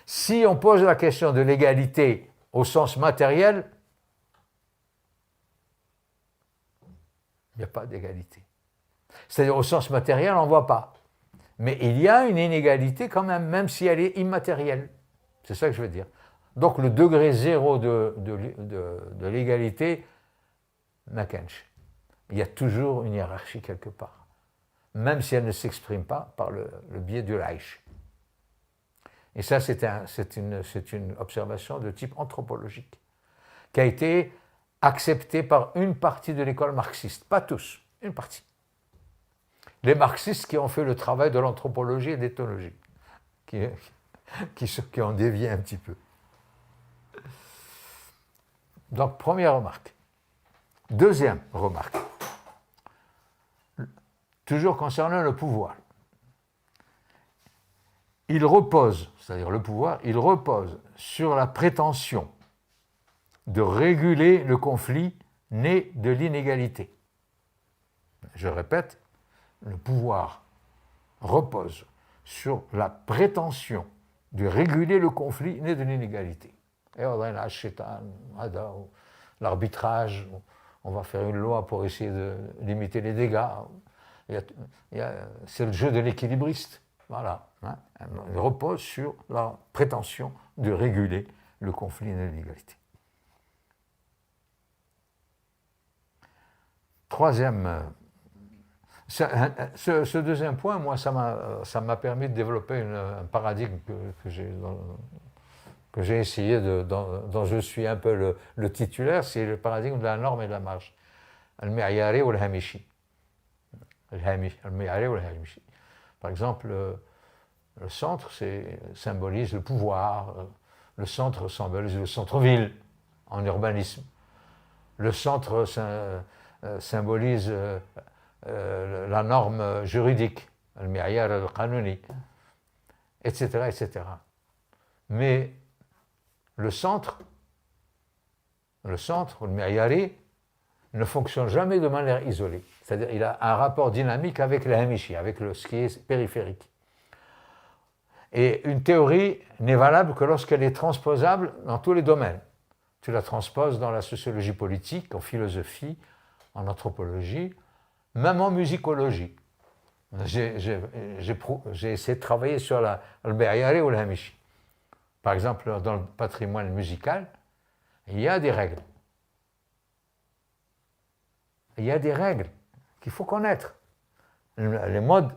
Si on pose la question de l'égalité au sens matériel, il n'y a pas d'égalité. C'est-à-dire au sens matériel, on ne voit pas. Mais il y a une inégalité quand même, même si elle est immatérielle. C'est ça que je veux dire. Donc le degré zéro de l'égalité, ما كانش. il y a toujours une hiérarchie quelque part, même si elle ne s'exprime pas par le biais du Reich. Et ça, c'est une observation de type anthropologique, qui a été acceptée par une partie de l'école marxiste, pas tous, une partie. Les marxistes qui ont fait le travail de l'anthropologie et de l'ethnologie, qui ont dévié un petit peu. Donc, première remarque. Deuxième remarque, toujours concernant le pouvoir. Il repose, c'est-à-dire le pouvoir, il repose sur la prétention de réguler le conflit né de l'inégalité. Je répète, le pouvoir repose sur la prétention de réguler le conflit né de l'inégalité. Et on a l'arbitrage, on va faire une loi pour essayer de limiter les dégâts. C'est le jeu de l'équilibriste. Voilà. Il repose sur la prétention de réguler le conflit né de l'inégalité. Troisième. Ce deuxième point, moi, ça m'a permis de développer un paradigme que j'ai essayé, dont je suis un peu le titulaire, c'est le paradigme de la norme et de la marge. Al-Mi'yari ou al-Hamishi. Al-Mi'yari ou al-Hamishi. Par exemple, le centre symbolise le pouvoir, le centre symbolise le centre-ville en urbanisme. Le centre symbolise la norme juridique, al-mi'yar al-qanuni, etc., etc. Mais le centre, le mi'yari, ne fonctionne jamais de manière isolée. C'est-à-dire qu'il a un rapport dynamique avec le hamishi, avec ce qui est périphérique. Et une théorie n'est valable que lorsqu'elle est transposable dans tous les domaines. Tu la transposes dans la sociologie politique, en philosophie, en anthropologie, même en musicologie. J'ai essayé de travailler sur le mi'yari ou le hamishi. Par exemple, dans le patrimoine musical, il y a des règles. Il y a des règles qu'il faut connaître. Les modes,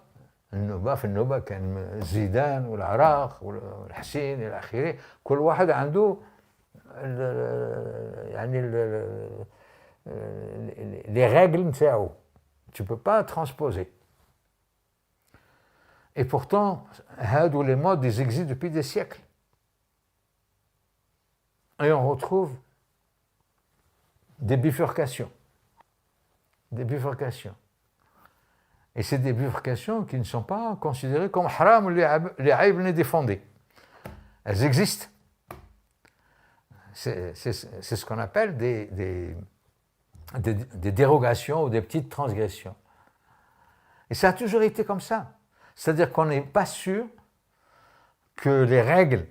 في النوبة كان الزيدان والعراق والحسين إلى آخره، كل واحد عنده يعني les règles نتاعو. Tu ne peux pas transposer. Et pourtant, les modes, ils existent depuis des siècles. Et on retrouve des bifurcations. Des bifurcations. Et c'est des bifurcations qui ne sont pas considérées comme haram ou les aïb les défendés. Elles existent. C'est ce qu'on appelle des dérogations ou des petites transgressions. Et ça a toujours été comme ça. C'est-à-dire qu'on n'est pas sûr que les règles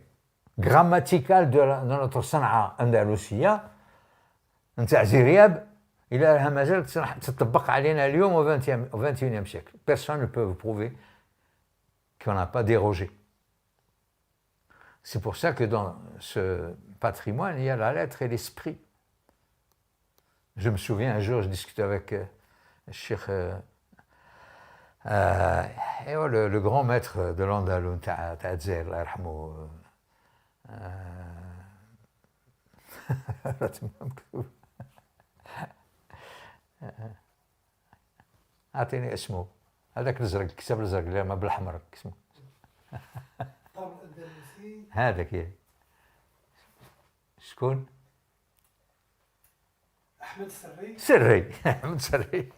grammaticales de notre Sana'a Andalusia, نتاع زرياب إلى لها مازال تطبق علينا اليوم au XXIe siècle. Personne ne peut vous prouver qu'on n'a pas dérogé. C'est pour ça que dans ce patrimoine, il y a la lettre et l'esprit. Je me souviens, un jour, je discutais avec le Cheikh, le grand maître de l'Andalou, Ta'adzer, Allah yarhamou. أعطيني اسمه هذاك الازرق الكتاب الازرق اللي ما بالاحمر اسمه هذاك هي شكون احمد سري احمد سري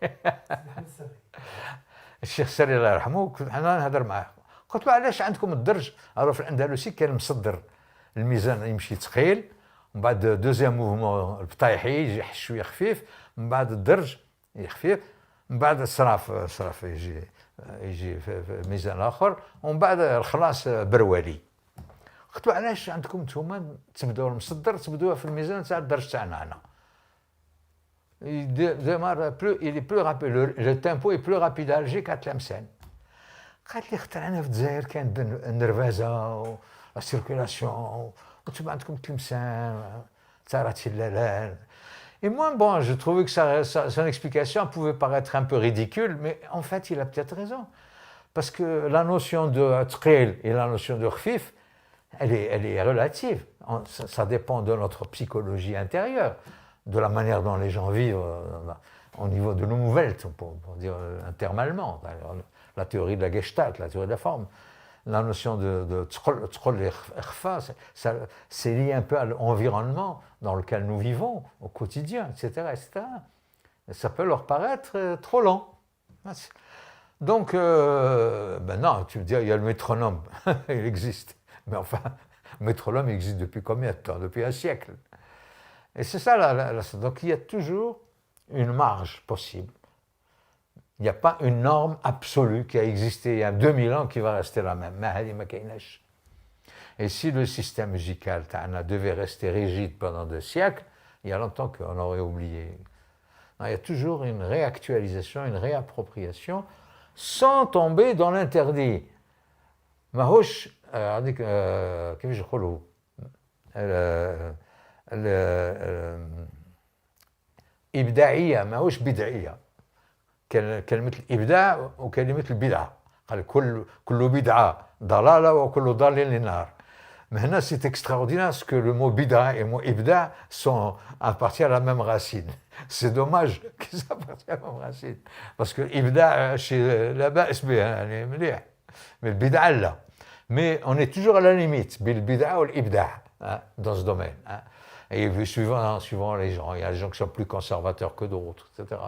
الشيخ سري الله يرحمه كنت انا نهضر معاه قلت له علاش عندكم الدرج راه في الاندلسي كان مصدر الميزان يمشي ثقيل من بعد دوزيام موفمون البطايحي يجي شويه خفيف من بعد الدرج خفيف من بعد الصراف يجي في ميزان اخر ومن بعد الخلاص برولي قلت له علاش عندكم نتوما تبداو المصدر تبدوها في الميزان تاع الدرج تاعنا هنا il est plus rapide, le tempo est plus rapide à Alger qu'à Tlemcen. قالت لي اختي انا في الجزائر كان النرفازه لا سيركولاسيون وانتم عندكم تلمسان تارات اللالان. Et moi, bon, je trouvais que son explication pouvait paraître un peu ridicule, mais en fait, il a peut-être raison. Parce que la notion de tqil et la notion de khfif, elle est relative. Ça dépend de notre psychologie intérieure, de la manière dont les gens vivent au niveau de l'Umwelt, pour dire un terme allemand, la théorie de la Gestalt, la théorie de la forme. La notion de tqol et khfa, c'est lié un peu à l'environnement dans lequel nous vivons au quotidien, etc. etc. Et ça peut leur paraître trop lent. Donc, non, tu me dis, il y a le métronome, il existe. Mais enfin, le métronome existe depuis combien de temps? Depuis un siècle. Et c'est ça, donc il y a toujours une marge possible. Il n'y a pas une norme absolue qui a existé il y a 2000 ans qui va rester la même. Et si le système musical devait rester rigide pendant des siècles, il y a longtemps qu'on aurait oublié. Il y a toujours une réactualisation, une réappropriation, sans tomber dans l'interdit. ماهوش هذيك كيفاش يقولوا الإبداعية ماهوش بدعية. كلمة الإبداع وكلمة البدعة. قال كل بدعة ضلالة وكل ضال للنار. Maintenant, c'est extraordinaire parce que le mot bid'a et le mot ibda appartiennent à la même racine. C'est dommage qu'ils appartiennent à la même racine. Parce que ibda, chez là-bas, mais le bid'a, là. Mais on est toujours à la limite, le bid'a ou l'ibda, dans ce domaine. Hein. Et suivant les gens, il y a des gens qui sont plus conservateurs que d'autres, etc.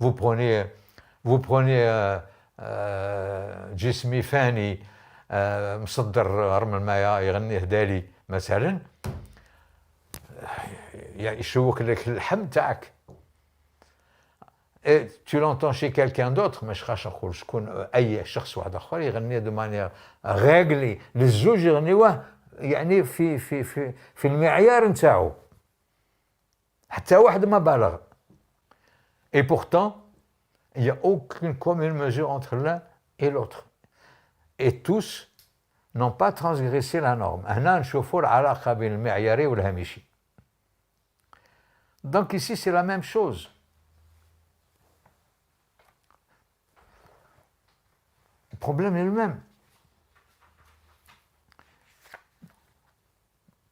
Vous prenez Jismi Fani, مصدر رمل المايا يغني هدالي مثلا يشوك لك اللحم تاعك. Et tu l'entends chez quelqu'un d'autre, ما شخاش نقول شكون اي شخص واحد اخر يغني دو مانيير ريغلي للزوج يغنيوه يعني في المعيار نتاعو حتى واحد ما بالغ. Et pourtant il n'y a aucune commune mesure entre l'un et l'autre. Et tous n'ont pas transgressé la norme. Donc ici, c'est la même chose. Le problème est le même.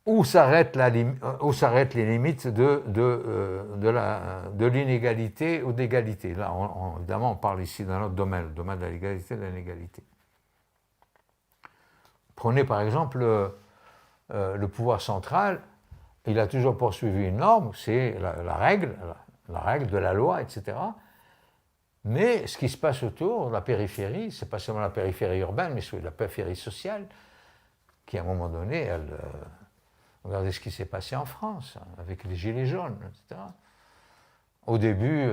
Où s'arrêtent les limites de l'inégalité ou d'égalité? Là, évidemment, on parle ici d'un autre domaine, le domaine de l'égalité et de l'inégalité. Prenez par exemple le pouvoir central, il a toujours poursuivi une norme, c'est la règle de la loi, etc. Mais ce qui se passe autour, la périphérie, c'est pas seulement la périphérie urbaine, mais la périphérie sociale, qui à un moment donné, regardez ce qui s'est passé en France, avec les gilets jaunes, etc. Au début,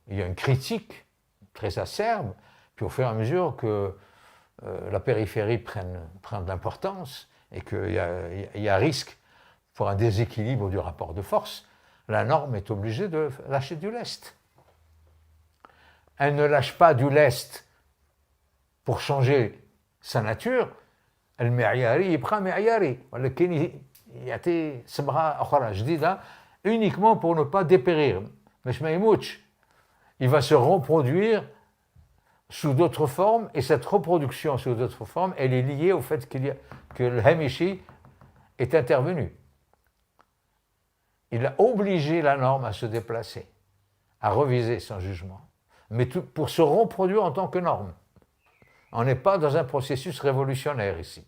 il y a une critique très acerbe, puis au fur et à mesure que la périphérie prenne de l'importance et qu'il y a risque pour un déséquilibre du rapport de force, la norme est obligée de lâcher du lest. Elle ne lâche pas du lest pour changer sa nature. المعياري يبقى معياري ولكن يعطي صبغة أخرى جديدة uniquement pour ne pas dépérir. باش ما يموتش. Il va se reproduire sous d'autres formes, et cette reproduction sous d'autres formes, elle est liée au fait que le Hamishi est intervenu. Il a obligé la norme à se déplacer, à reviser son jugement, mais pour se reproduire en tant que norme. On n'est pas dans un processus révolutionnaire ici,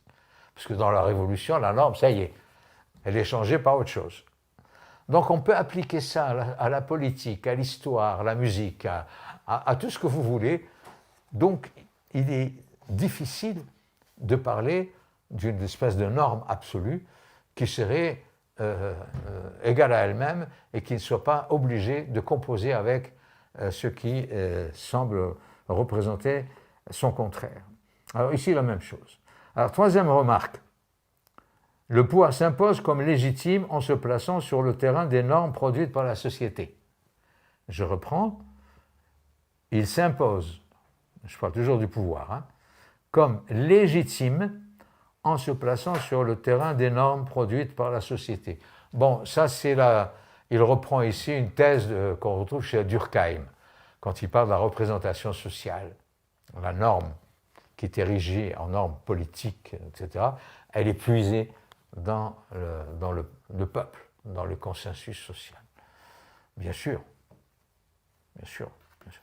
parce que dans la révolution, la norme, ça y est, elle est changée par autre chose. Donc on peut appliquer ça à la politique, à l'histoire, à la musique, à tout ce que vous voulez. Donc, il est difficile de parler d'une espèce de norme absolue qui serait égale à elle-même et qui ne soit pas obligée de composer avec ce qui semble représenter son contraire. Alors ici, la même chose. Alors, troisième remarque. Le pouvoir s'impose comme légitime en se plaçant sur le terrain des normes produites par la société. Je reprends. Il s'impose, je parle toujours du pouvoir, comme légitime en se plaçant sur le terrain des normes produites par la société. Bon, ça c'est il reprend ici une thèse qu'on retrouve chez Durkheim, quand il parle de la représentation sociale, la norme qui est érigée en norme politique, etc., elle est puisée dans le peuple, dans le consensus social. Bien sûr, bien sûr. Bien sûr.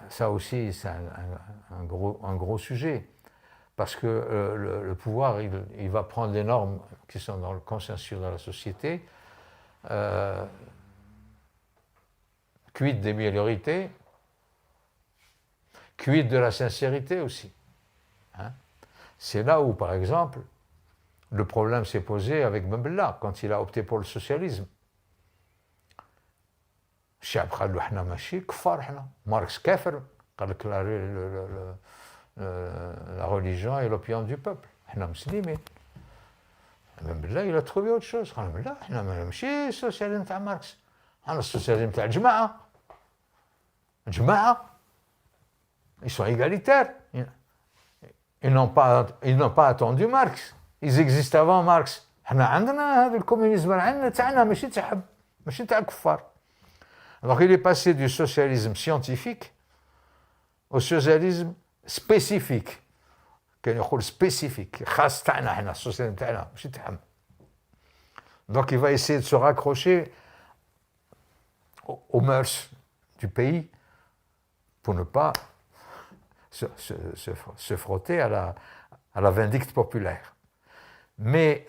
Ça aussi, c'est un gros sujet, parce que le pouvoir, il va prendre les normes qui sont dans le consensus de la société, quid des minorités, quid de la sincérité aussi. Hein? C'est là où, par exemple, le problème s'est posé avec Mbella quand il a opté pour le socialisme. الشعب قال له احنا ماشي كفار احنا ماركس كافر قال لك la religion est l'opium du peuple احنا مسلمين Mbella il a trouvé autre chose قال لا احنا ماشي السوسياليزم تاع ماركس انا السوسياليزم تاع الجماعه ils sont égalitaires ils n'ont pas attendu Marx ils existent avant Marx احنا عندنا هذا الكومونيزم عندنا تاعنا ماشي تاع الكفار. Alors il est passé du socialisme scientifique au socialisme spécifique. كان يقول spécifique خاص تاعنا احنا السوسياليزم تاعنا ماشي تاعهم. Donc il va essayer de se raccrocher aux mœurs du pays pour ne pas se frotter à la vindicte populaire. Mais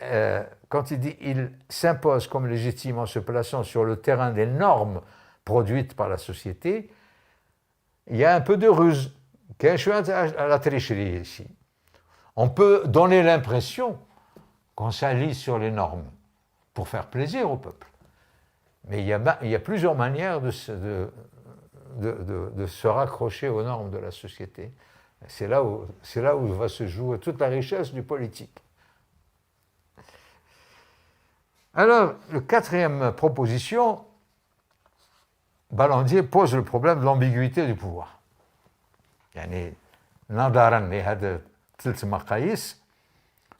quand il dit il s'impose comme légitime en se plaçant sur le terrain des normes produites par la société, il y a un peu de ruse. Je suis à la tricherie ici. On peut donner l'impression qu'on s'allie sur les normes pour faire plaisir au peuple. Mais il y a plusieurs manières de se raccrocher aux normes de la société. C'est là où va se jouer toute la richesse du politique. Alors, la quatrième proposition, Ballandier pose le problème de l'ambiguïté du pouvoir. يعني نظرا لهذا ثلاث مقاييس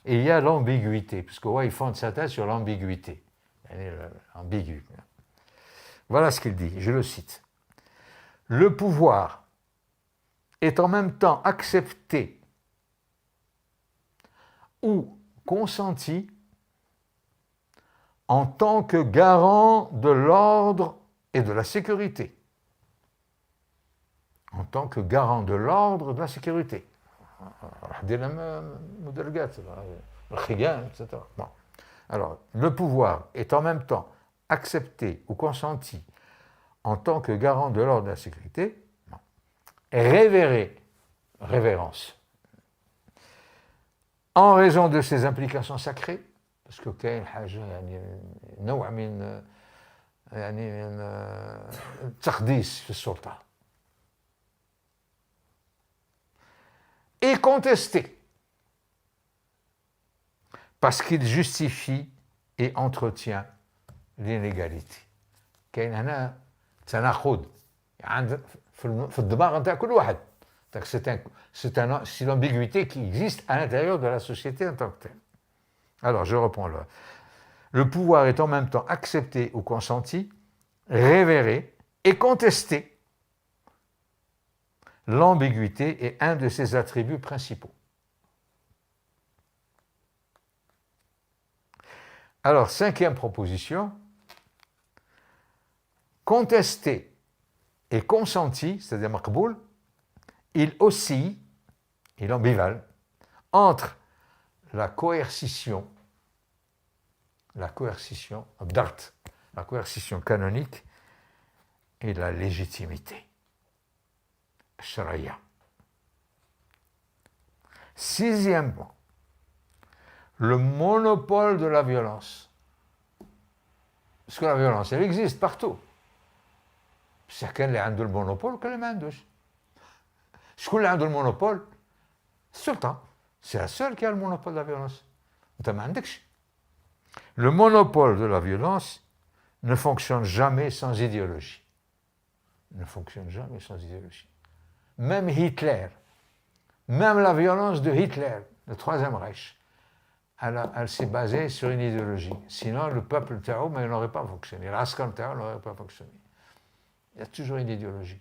il y a l'ambiguïté, parce qu'il fonde sa thèse sur l'ambiguïté. Ambigu. Voilà ce qu'il dit, je le cite. Le pouvoir est en même temps accepté ou consenti en tant que garant de l'ordre et de la sécurité. En tant que garant de l'ordre et de la sécurité. Bon. Alors, le pouvoir est en même temps accepté ou consenti en tant que garant de l'ordre et de la sécurité, révéré, révérence, en raison de ses implications sacrées, parce que كاين حاجه يعني نوع من التقديس في السلطه et contesté parce qu'il justifie et entretient l'inégalité. كاين هنا تناقض عند في الدماغ نتاع كل واحد. C'est l'ambiguïté qui existe à l'intérieur de la société en tant que telle. Alors, je reprends là. Le pouvoir est en même temps accepté ou consenti, révéré et contesté. L'ambiguïté est un de ses attributs principaux. Alors, cinquième proposition, contesté et consenti, c'est-à-dire maqboul, il oscille, il ambivale, entre la coercition canonique et la légitimité. Sharia. Sixièmement, le monopole de la violence. Parce que la violence, elle existe partout. Chacun a le monopole, que le mandouche. شكون عنده المونوبول؟ السلطة. C'est la seule qui a le monopole de la violence. أنت ما عندكش. Le monopole de la violence ne fonctionne jamais sans idéologie. Ne fonctionne jamais sans idéologie. Même Hitler, même la violence de Hitler, le Troisième Reich, elle s'est basée sur une idéologie. Sinon, le peuple Tao, mais il n'aurait pas fonctionné. L'Askar Tao n'aurait pas fonctionné. Il y a toujours une idéologie.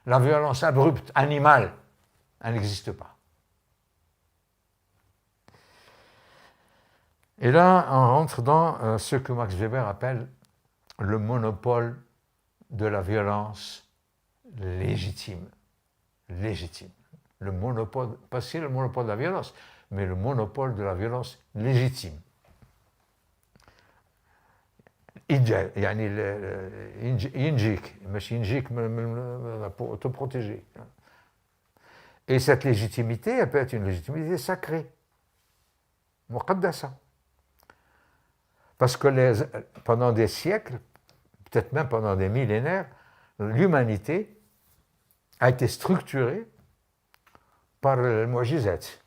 La violence abrupte, animale, elle n'existe pas. Et là, on rentre dans ce que Max Weber appelle le monopole de la violence légitime. Légitime. Le monopole, pas si le monopole de la violence, mais le monopole de la violence légitime. يعني ينجيك ماشي ينجيك pour te protéger. Et cette légitimité, elle peut être une légitimité sacrée, muqaddasa. Parce que pendant des siècles, peut-être même pendant des millénaires, l'humanité a été structurée par le mu'jizat,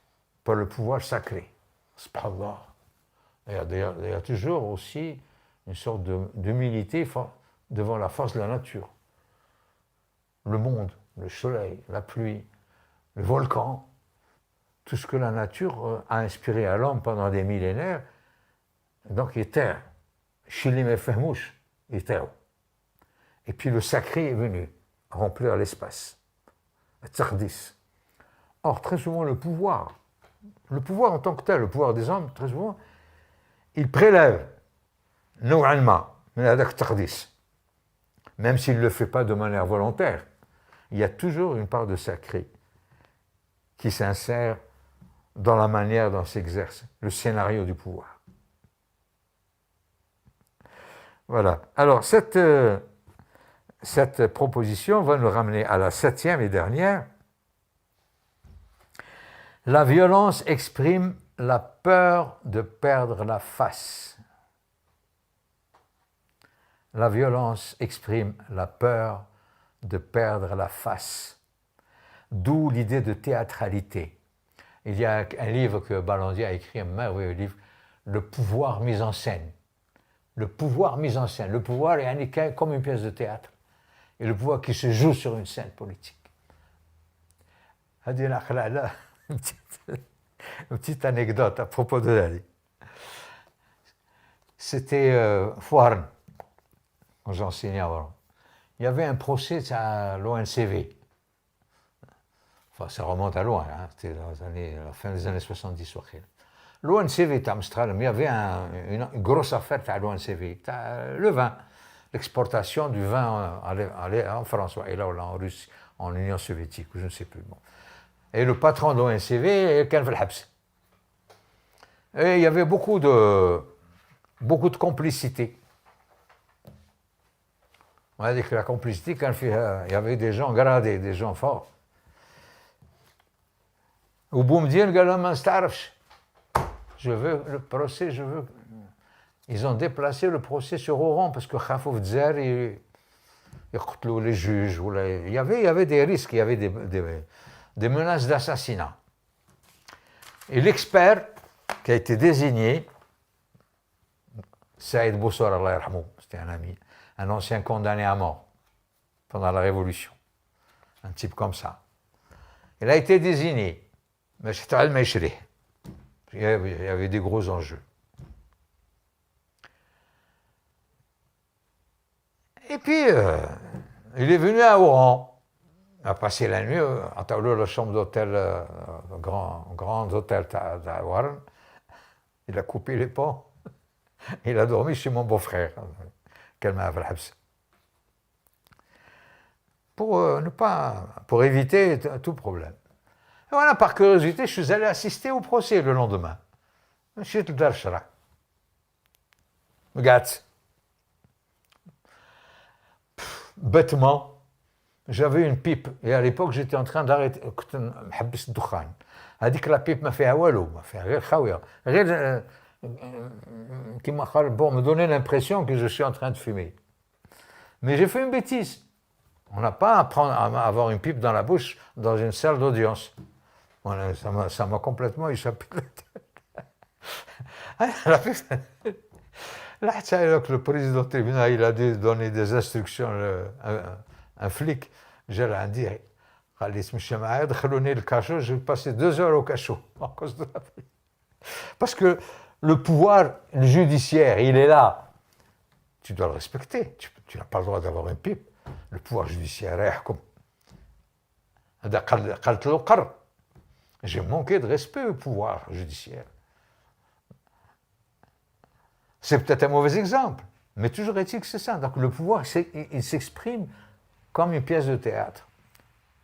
par le pouvoir sacré. Subhanallah. Il y a toujours aussi une sorte d'humilité devant la force de la nature. Le monde, le soleil, la pluie, le volcan, tout ce que la nature a inspiré à l'homme pendant des millénaires, donc il est terre. Chilim et Fahmouch, il est terre. Et puis le sacré est venu remplir l'espace. Tardis. Or, très souvent, le pouvoir en tant que tel, le pouvoir des hommes, très souvent, il prélève نوعا من هذاك التقديس. Même s'il ne le fait pas de manière volontaire, il y a toujours une part de sacré qui s'insère dans la manière dont s'exerce le scénario du pouvoir. Voilà. Alors, cette proposition va nous ramener à la 7e et dernière. La violence exprime la peur de perdre la face. La violence exprime la peur de perdre la face. D'où l'idée de théâtralité. Il y a un livre que Balandier a écrit, un merveilleux livre, Le pouvoir mis en scène. Le pouvoir mis en scène. Le pouvoir est comme une pièce de théâtre. Et le pouvoir qui se joue sur une scène politique. Une petite anecdote à propos de l'année. C'était Fouarn, quand j'enseignais avant. Il y avait un procès à l'ONCV. Enfin, ça remonte à loin, hein. C'était la fin des années 70. L'ONCV à Amsterdam, il y avait une grosse affaire à l'ONCV, le vin, l'exportation du vin en France, et là, en Russie, en Union soviétique, je ne sais plus. Bon. Et le patron de l'ONCV, Ken Velhabs. Et il y avait beaucoup de complicité. On a dit que la complicité, quand il y avait des gens gradés, des gens forts. Au bout me dit, le gars je veux le procès, je veux. Ils ont déplacé le procès sur Oran parce que Khafouf Dzer, les juges, il y avait des risques, il y avait des menaces d'assassinat. Et l'expert qui a été désigné, Saïd Boussor, Allah yarhamou, c'était un ami, un ancien condamné à mort pendant la Révolution, un type comme ça. Il a été désigné. Mais il y avait des gros enjeux. Et puis, il est venu à Oran. Il a passé la nuit à la chambre d'hôtel, grand hôtel à Oran. Il a coupé les ponts. Il a dormi chez mon beau-frère, pour éviter tout problème. Et voilà, par curiosité, je suis allé assister au procès le lendemain. Monsieur Darshra. Regarde. Bêtement, j'avais une pipe. Et à l'époque, j'étais en train d'arrêter. Elle dit que la pipe m'a fait walou, m'a fait rien khawia. Qui m'a me donner l'impression que je suis en train de fumer. Mais j'ai fait une bêtise. On n'a pas à avoir une pipe dans la bouche dans une salle d'audience. Voilà, ça m'a complètement échappé de la tête. Là, le président du tribunal, il a dû donner des instructions à un flic. J'allais dire, je vais passer 2 heures au cachot à cause de la pipe. Parce que le pouvoir judiciaire, il est là. Tu dois le respecter. Tu n'as pas le droit d'avoir un pipe. Le pouvoir judiciaire est comme. J'ai manqué de respect au pouvoir judiciaire. C'est peut-être un mauvais exemple, mais toujours est-il que c'est ça. Donc le pouvoir, il s'exprime comme une pièce de théâtre.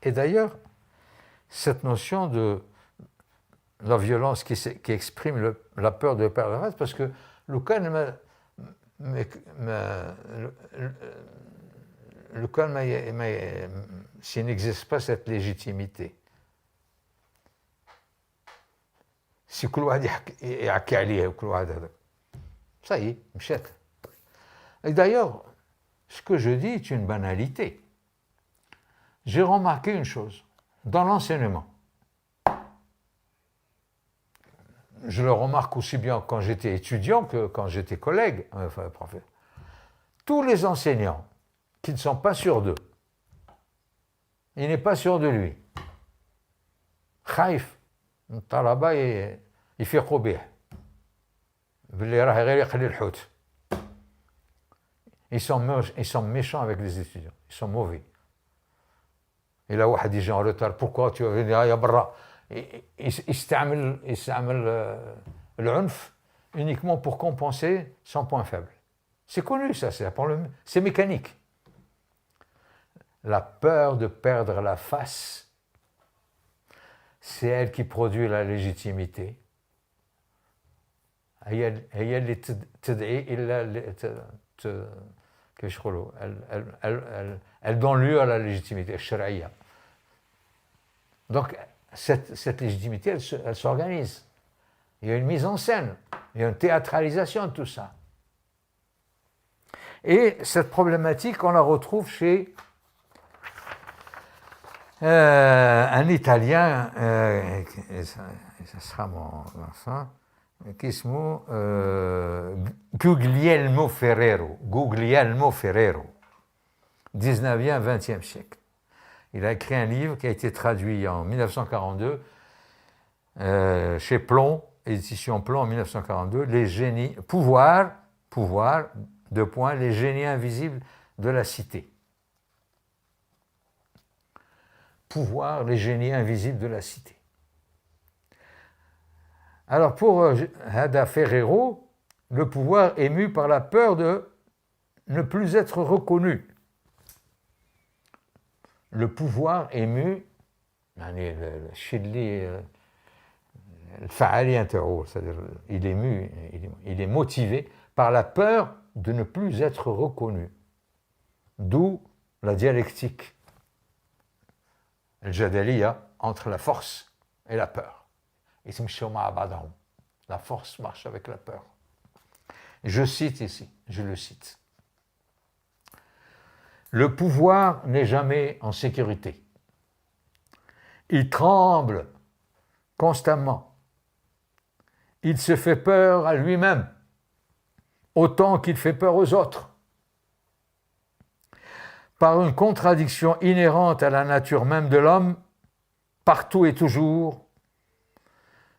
Et d'ailleurs, cette notion de la violence qui exprime la peur de perdre la face, parce que le cas s'il n'existe pas cette légitimité, si كل واحد يحكي عليه وكل واحد هذا ça y est, مشات. Et d'ailleurs, ce que je dis est une banalité. J'ai remarqué une chose, dans l'enseignement, je le remarque aussi bien quand j'étais étudiant que quand j'étais collègue, enfin professeur, tous les enseignants qui ne sont pas sûrs d'eux, il n'est pas sûr de lui, خايف الطلبة يفيقوا به باللي راه غير يقلي الحوت. Ils sont méchants avec les étudiants, ils sont mauvais. Et là واحد يجي en retard, pourquoi tu vas venir يا برا, يستعمل العنف uniquement pour compenser son point faible. C'est connu ça, c'est mécanique. La peur de perdre la face, c'est elle qui produit la légitimité. هي اللي تدعي إلى كيفاش يقولوا elle donne lieu à la légitimité الشرعية. Donc cette légitimité, elle s'organise. Il y a une mise en scène, il y a une théâtralisation de tout ça. Et cette problématique, on la retrouve chez un Italien, ça sera mon enfant, qui اسمه Guglielmo Ferrero, 19e, 20e siècle. Il a écrit un livre qui a été traduit en 1942 chez Plon, édition Plon en 1942, les génies, pouvoir, deux points, les génies invisibles de la cité. Pouvoir, les génies invisibles de la cité. Alors pour Hada Ferrero, le pouvoir est mu par la peur de ne plus être reconnu. Le pouvoir est mu, c'est-à-dire il est mu, il est motivé par la peur de ne plus être reconnu. D'où la dialectique, le jadaliya, entre la force et la peur. La force marche avec la peur. Je cite ici, je le cite. Le pouvoir n'est jamais en sécurité. Il tremble constamment. Il se fait peur à lui-même, autant qu'il fait peur aux autres. Par une contradiction inhérente à la nature même de l'homme, partout et toujours,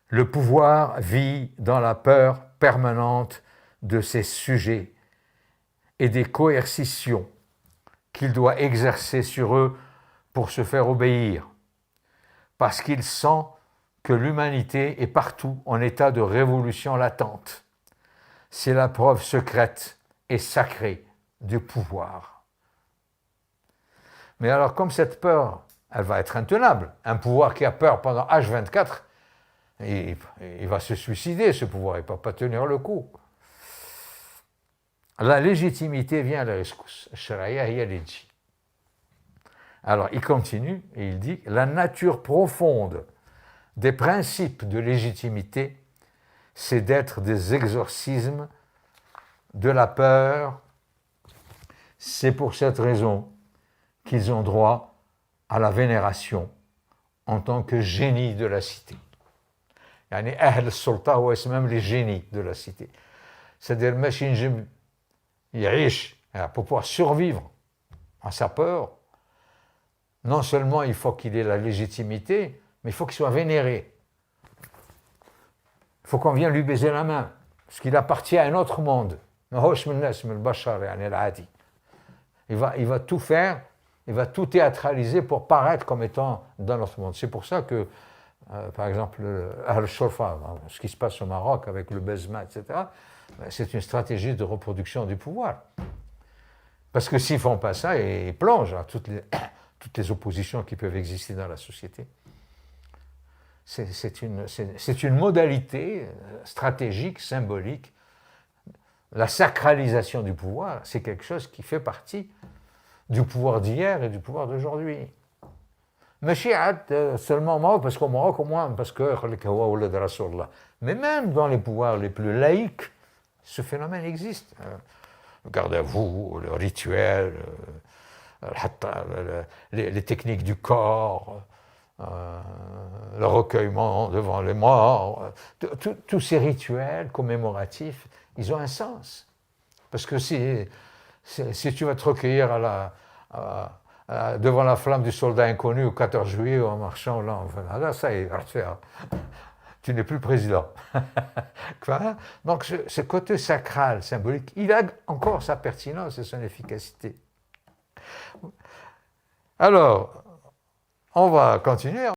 le pouvoir vit dans la peur permanente de ses sujets et des coercitions qu'il doit exercer sur eux pour se faire obéir, parce qu'il sent que l'humanité est partout en état de révolution latente. C'est la preuve secrète et sacrée du pouvoir. Mais alors, comme cette peur, elle va être intenable, un pouvoir qui a peur pendant H24, il va se suicider, ce pouvoir, il ne peut pas tenir le coup. La légitimité vient à la rescousse. Alors, il continue et il dit « La nature profonde des principes de légitimité, c'est d'être des exorcismes de la peur. C'est pour cette raison qu'ils ont droit à la vénération en tant que génie de la cité. » يعني أهل السلطة هو اسمهم les génies de la cité. C'est-à-dire ماشي نجم يعيش pour pouvoir survivre à sa peur. Non seulement il faut qu'il ait la légitimité, mais il faut qu'il soit vénéré. Il faut qu'on vienne lui baiser la main, parce qu'il appartient à un autre monde. Il va tout faire, il va tout théâtraliser pour paraître comme étant dans notre monde. C'est pour ça que, par exemple, Al-Shorfa, ce qui se passe au Maroc avec le Besma, etc., c'est une stratégie de reproduction du pouvoir. Parce que s'ils ne font pas ça, ils plongent dans toutes les oppositions qui peuvent exister dans la société. C'est une modalité stratégique, symbolique. La sacralisation du pouvoir, c'est quelque chose qui fait partie du pouvoir d'hier et du pouvoir d'aujourd'hui. Mais seulement au Maroc, parce qu'au Maroc, au moins, parce que mais même dans les pouvoirs les plus laïques, ce phénomène existe. Regardez à vous, le rituel, les techniques du corps, le recueillement devant les morts, tous ces rituels commémoratifs, ils ont un sens. Parce que si tu vas te recueillir devant la flamme du soldat inconnu au 14 juillet en marchant là, ça y est, tu n'es plus président. Donc ce côté sacral, symbolique, il a encore sa pertinence et son efficacité. Alors, on va continuer.